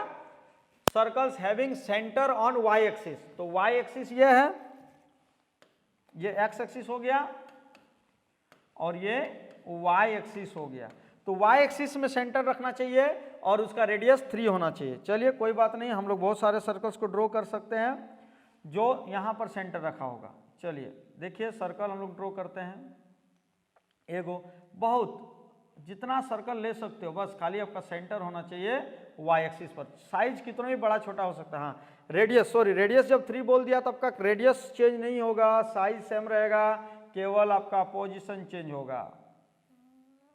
circles having centre on y axis. तो वाई एक्सिस ये है, ये एक्स एक्सिस हो गया और ये वाई एक्सिस हो गया। तो वाई एक्सिस में सेंटर रखना चाहिए और उसका रेडियस 3 होना चाहिए। चलिए कोई बात नहीं, हम लोग बहुत सारे सर्कल्स को ड्रॉ कर सकते हैं जो यहाँ पर सेंटर रखा होगा। चलिए देखिए, सर्कल हम लोग ड्रॉ करते हैं। एगो बहुत जितना सर्कल ले सकते हो, बस खाली आपका सेंटर होना चाहिए वाई एक्सिस पर। साइज कितना भी बड़ा छोटा हो सकता है। हाँ, रेडियस जब 3 बोल दिया तो आपका रेडियस चेंज नहीं होगा, साइज सेम रहेगा, केवल आपका पोजीशन चेंज होगा।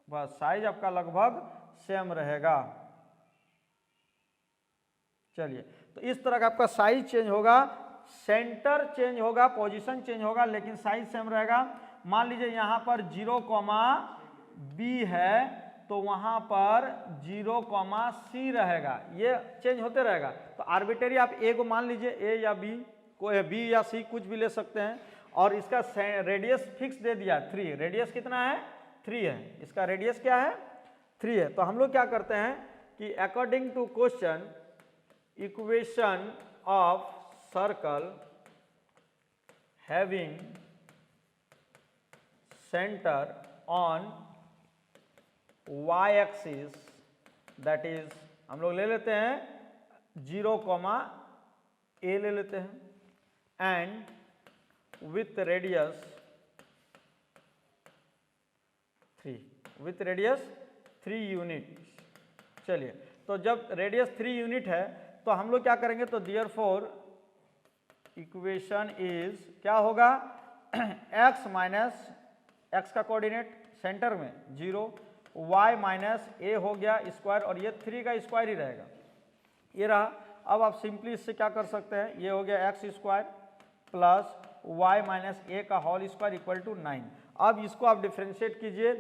बस साइज आपका लगभग सेम रहेगा। चलिए, तो इस तरह का आपका साइज चेंज होगा, सेंटर चेंज होगा, पोजीशन चेंज होगा, लेकिन साइज सेम रहेगा। मान लीजिए यहाँ पर 0,b है तो वहां पर 0,c रहेगा, ये चेंज होते रहेगा। तो आर्बिट्रेरी आप ए को मान लीजिए, ए या बी, कोई बी या सी कुछ भी ले सकते हैं। और इसका रेडियस फिक्स दे दिया 3। रेडियस कितना है, 3 है। इसका रेडियस क्या है, 3 है। तो हम लोग क्या करते हैं कि according to question, equation of circle having centre on y axis, that is हम लोग ले लेते हैं 0,a ले लेते हैं, एंड विथ रेडियस 3 यूनिट। चलिए, तो जब रेडियस 3 यूनिट है तो हम लोग क्या करेंगे, तो देयरफॉर इक्वेशन इज क्या होगा, x माइनस एक्स का कोऑर्डिनेट सेंटर में 0, y माइनस ए हो गया स्क्वायर, और ये 3 का स्क्वायर ही रहेगा, ये रहा। अब आप सिंपली इससे क्या कर सकते हैं, ये हो गया x square plus y minus A का होल स्क्वायर इक्वल टू 9। अब इसको आप डिफ्रेंशिएट कीजिए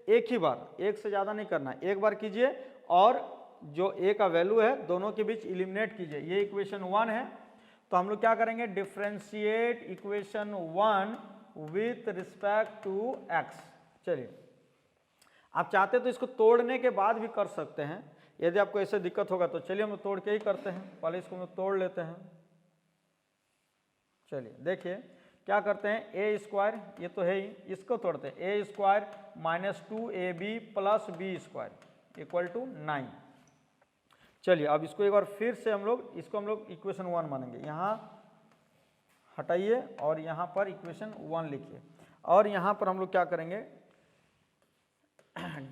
एक ही बार, एक से ज़्यादा नहीं करना, एक बार कीजिए और जो a का वैल्यू है दोनों के बीच इलिमिनेट कीजिए। ये इक्वेशन 1 है। तो हम लोग क्या करेंगे, differentiate equation 1 with respect to x। चलिए, आप चाहते तो इसको तोड़ने के बाद भी कर सकते हैं, यदि आपको ऐसे दिक्कत होगा तो। चलिए हम तोड़ के ही करते हैं, पहले इसको हम तोड़ लेते हैं। चलिए देखिए क्या करते हैं, ए स्क्वायर, ये तो है ही, इसको तोड़ते हैं, A square minus 2ab plus B square equal to 9। चलिए अब इसको एक बार फिर से हम लोग इक्वेशन 1 मानेंगे। यहाँ हटाइए और यहाँ पर इक्वेशन 1 लिखिए, और यहाँ पर हम लोग क्या करेंगे,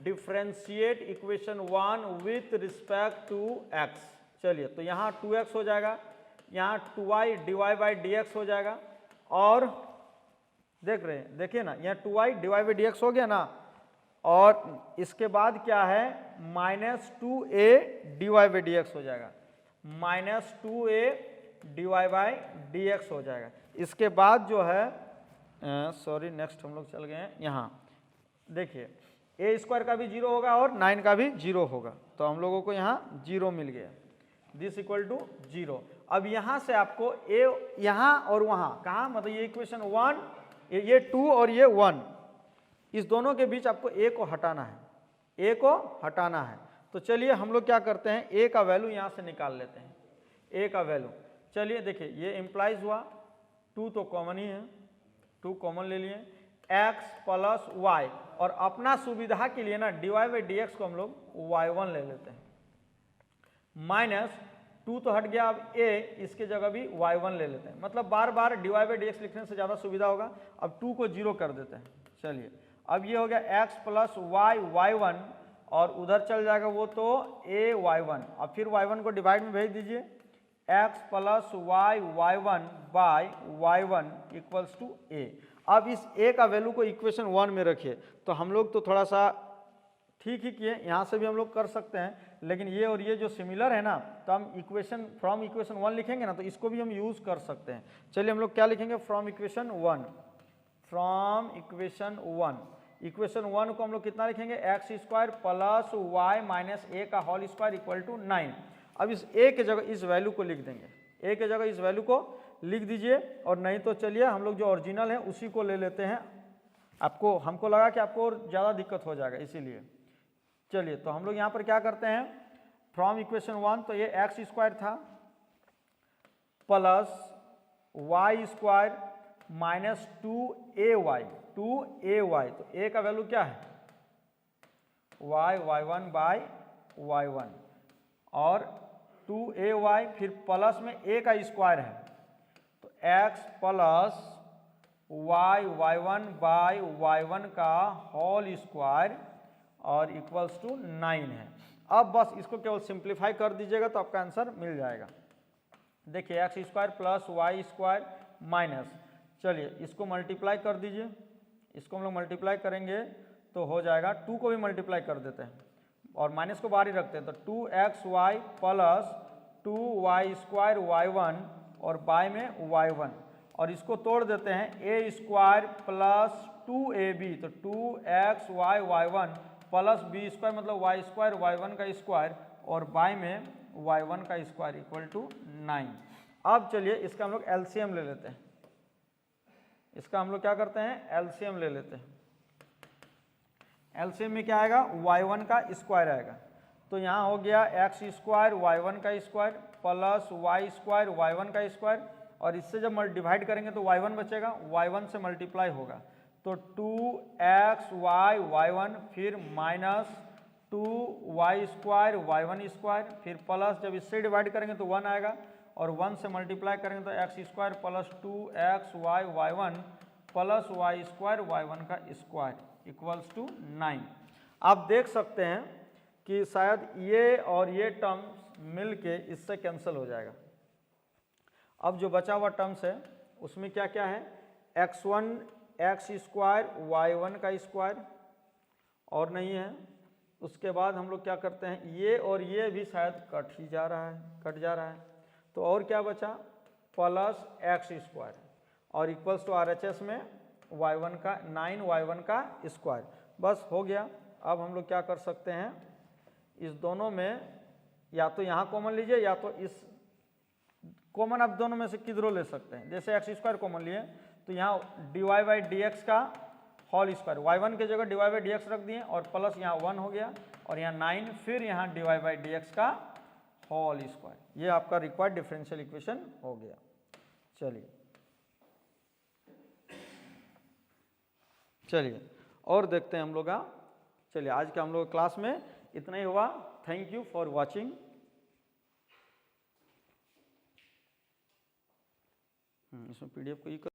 differentiate equation 1 with respect to x। चलिए, तो यहाँ 2x हो जाएगा, यहाँ 2y dy/dx हो जाएगा, और देख रहे हैं, देखिए ना, यहाँ 2y dy/dx हो गया ना, और इसके बाद क्या है, -2a dy/dx हो जाएगा, -2a dy/dx हो जाएगा। इसके बाद जो है, सॉरी नेक्स्ट हम लोग चल गए हैं, यहाँ देखिए ए स्क्वायर का भी 0 होगा और 9 का भी 0 होगा, तो हम लोगों को यहाँ 0 मिल गया। This equal to 0। अब यहाँ से आपको ए यहाँ और वहाँ कहाँ, मतलब ये इक्वेशन 1, ये 2 और ये 1, इस दोनों के बीच आपको ए को हटाना है, ए को हटाना है। तो चलिए हम लोग क्या करते हैं, ए का वैल्यू यहाँ से निकाल लेते हैं, ए का वैल्यू। चलिए देखिए ये इम्प्लाइज हुआ 2 तो कॉमन ही है, 2 कॉमन ले लिए, x प्लस वाई, और अपना सुविधा के लिए ना dy बाई डी एक्स को हम लोग y1 ले लेते हैं, माइनस 2 तो हट गया, अब a इसके जगह भी y1 ले लेते हैं, मतलब बार बार dy बाई डी एक्स लिखने से ज़्यादा सुविधा होगा। अब 2 को 0 कर देते हैं। चलिए अब ये हो गया x प्लस वाई y1, और उधर चल जाएगा वो तो a y1, अब फिर y1 को डिवाइड में भेज दीजिए, x plus y y1 by y1 equals to a। अब इस a का वैल्यू को इक्वेशन 1 में रखिए। तो हम लोग तो थोड़ा सा ठीक ही किए, यहाँ से भी हम लोग कर सकते हैं, लेकिन ये और ये जो सिमिलर है ना, तो हम इक्वेशन फ्रॉम इक्वेशन 1 लिखेंगे ना, तो इसको भी हम यूज़ कर सकते हैं। चलिए हम लोग क्या लिखेंगे, from equation 1, from equation 1, equation 1 को हम लोग कितना लिखेंगे, X square plus Y minus A का होल स्क्वायर इक्वल टू 9। अब इस ए के जगह इस वैल्यू को लिख देंगे, ए के जगह इस वैल्यू को लिख दीजिए, और नहीं तो चलिए हम लोग जो ओरिजिनल है उसी को ले लेते हैं। आपको हमको लगा कि आपको और ज़्यादा दिक्कत हो जाएगा, इसीलिए चलिए तो हम लोग यहाँ पर क्या करते हैं, फ्रॉम इक्वेशन 1, तो ये एक्स स्क्वायर था plus y square minus 2ay, 2ay, तो a का वैल्यू क्या है, y1 बाई y1, और 2ay, फिर प्लस में a का स्क्वायर है, तो x plus y1 by y1 का होल स्क्वायर और इक्वल्स टू 9 है। अब बस इसको केवल सिंप्लीफाई कर दीजिएगा तो आपका आंसर मिल जाएगा। देखिए x square plus y square minus, चलिए इसको मल्टीप्लाई कर दीजिए, इसको हम लोग मल्टीप्लाई करेंगे तो हो जाएगा, 2 को भी मल्टीप्लाई कर देते हैं और माइनस को बाहर ही रखते हैं, तो 2xy plus 2y square y1 और बाय में y1, और इसको तोड़ देते हैं, ए स्क्वायर प्लस 2ab, तो 2xy y1 plus B square मतलब y स्क्वायर y1 का स्क्वायर और बाय में y1 का स्क्वायर इक्वल टू 9। अब चलिए इसका हम लोग एलसीएम ले लेते हैं, इसका हम लोग क्या करते हैं, एलसीएम ले लेते हैं। एलसीएम में क्या आएगा, y1 का स्क्वायर आएगा, तो यहाँ हो गया एक्स स्क्वायर y1 का square plus y square y1 का स्क्वायर, और इससे जब डिवाइड करेंगे तो y1 बचेगा, y1 से मल्टीप्लाई होगा, तो 2xy y1 फिर minus 2y square y1 square, फिर प्लस जब इससे डिवाइड करेंगे तो 1 आएगा, और 1 से मल्टीप्लाई करेंगे तो x square plus 2xy y1 plus y square y1 का स्क्वायर इक्वल्स टू 9। आप देख सकते हैं कि शायद ये और ये टर्म्स मिल के इससे कैंसिल हो जाएगा। अब जो बचा हुआ टर्म्स है उसमें क्या क्या है, x1 एक्स स्क्वायर y1 का स्क्वायर और नहीं है, उसके बाद हम लोग क्या करते हैं, ये और ये भी शायद कट ही जा रहा है, कट जा रहा है, तो और क्या बचा, प्लस एक्स स्क्वायर और इक्वल्स टू RHS में y1 का 9y1 का स्क्वायर, बस हो गया। अब हम लोग क्या कर सकते हैं, इस दोनों में या तो यहाँ कॉमन लीजिए या तो इस कॉमन आप दोनों में से किधरों ले सकते हैं। जैसे एक्स स्क्वायर कॉमन लिए तो यहाँ dy बाई डी एक्स का होल स्क्वायर, y1 के जगह dy बाई डी एक्स रख दिए और प्लस यहाँ 1 हो गया और यहाँ 9, फिर यहाँ dy बाई डी एक्स का होल स्क्वायर, ये आपका रिक्वायर्ड डिफरेंशियल इक्वेशन हो गया। चलिए और देखते हैं हम लोग। चलिए आज के हम लोग क्लास में इतना ही हुआ। Thank you for watching. इसमें PDF को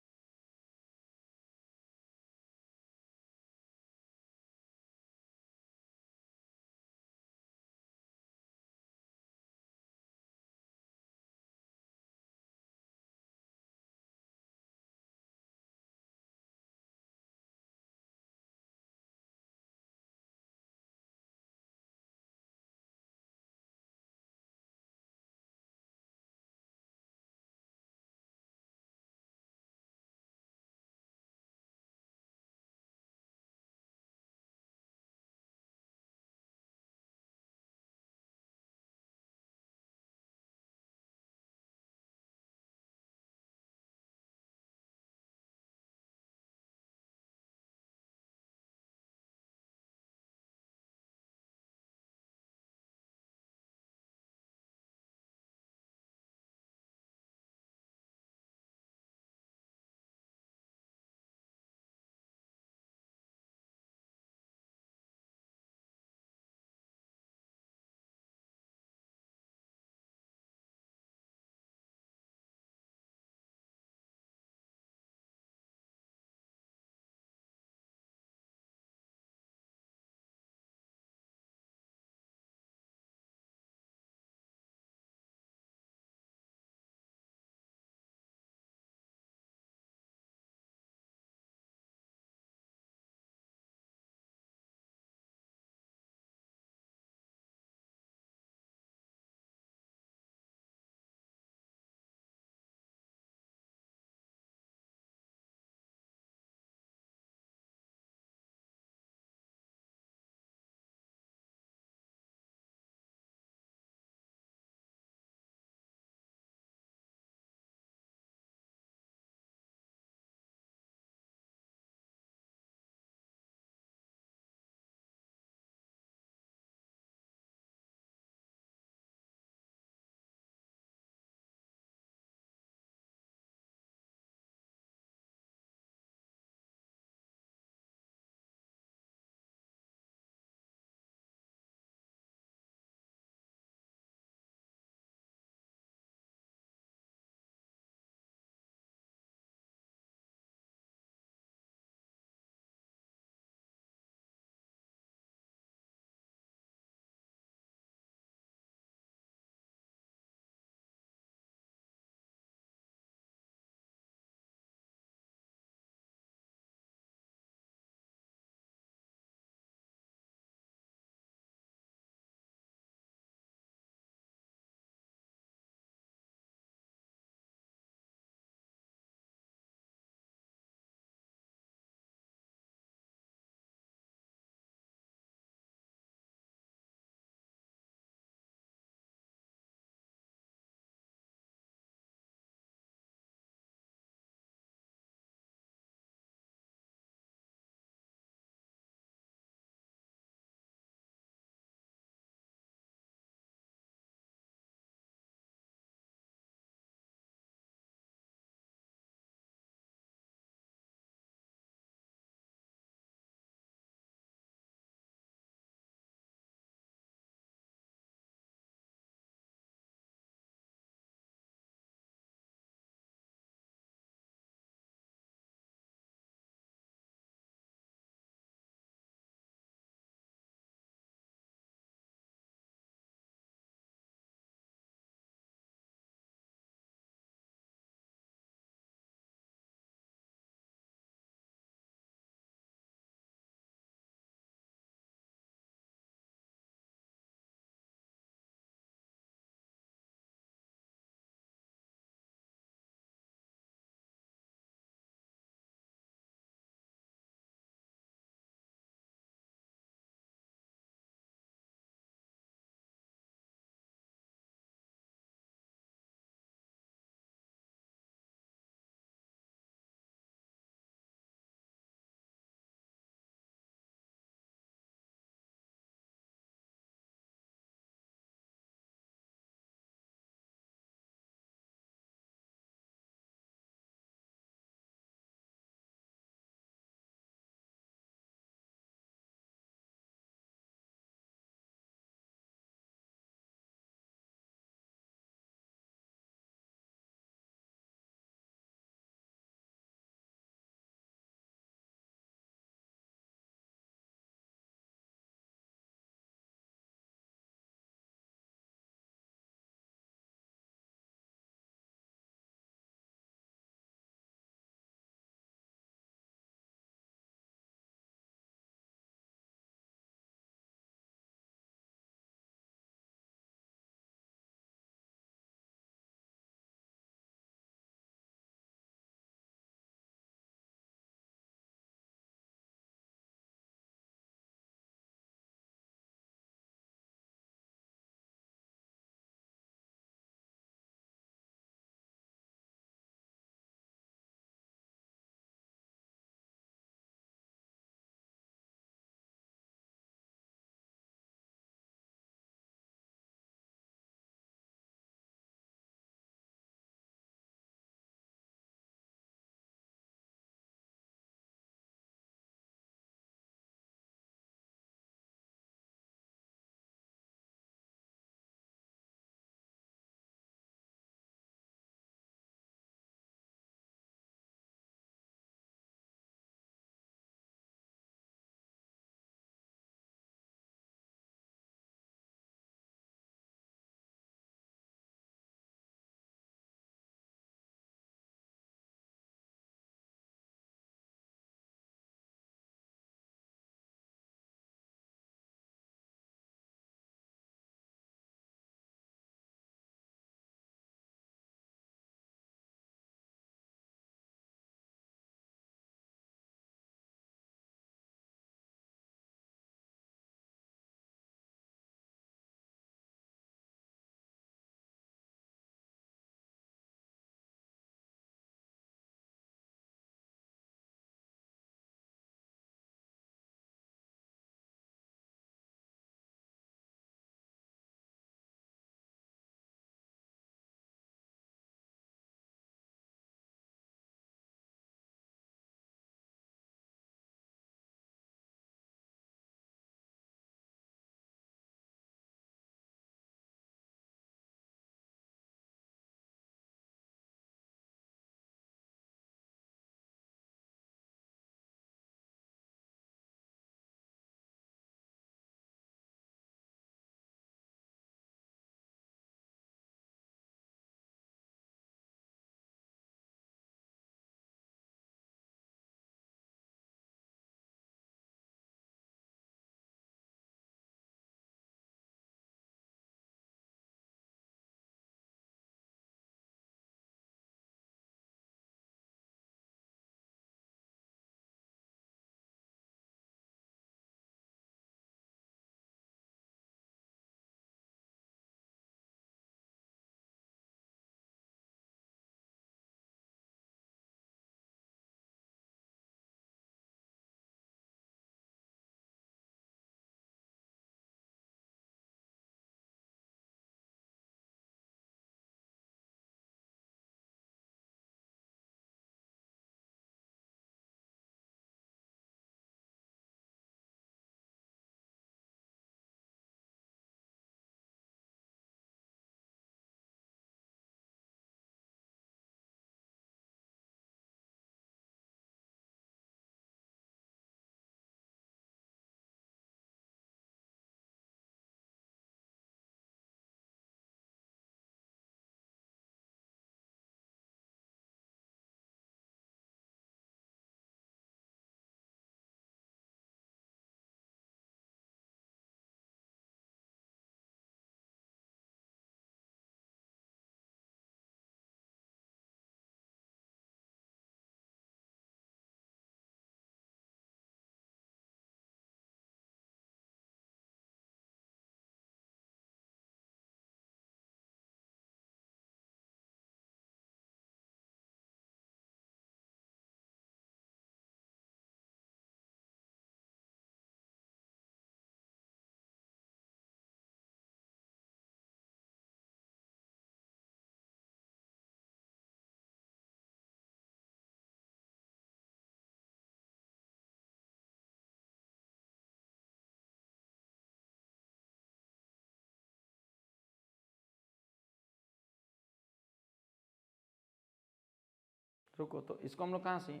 रुको, तो इसको हम लोग कहाँ से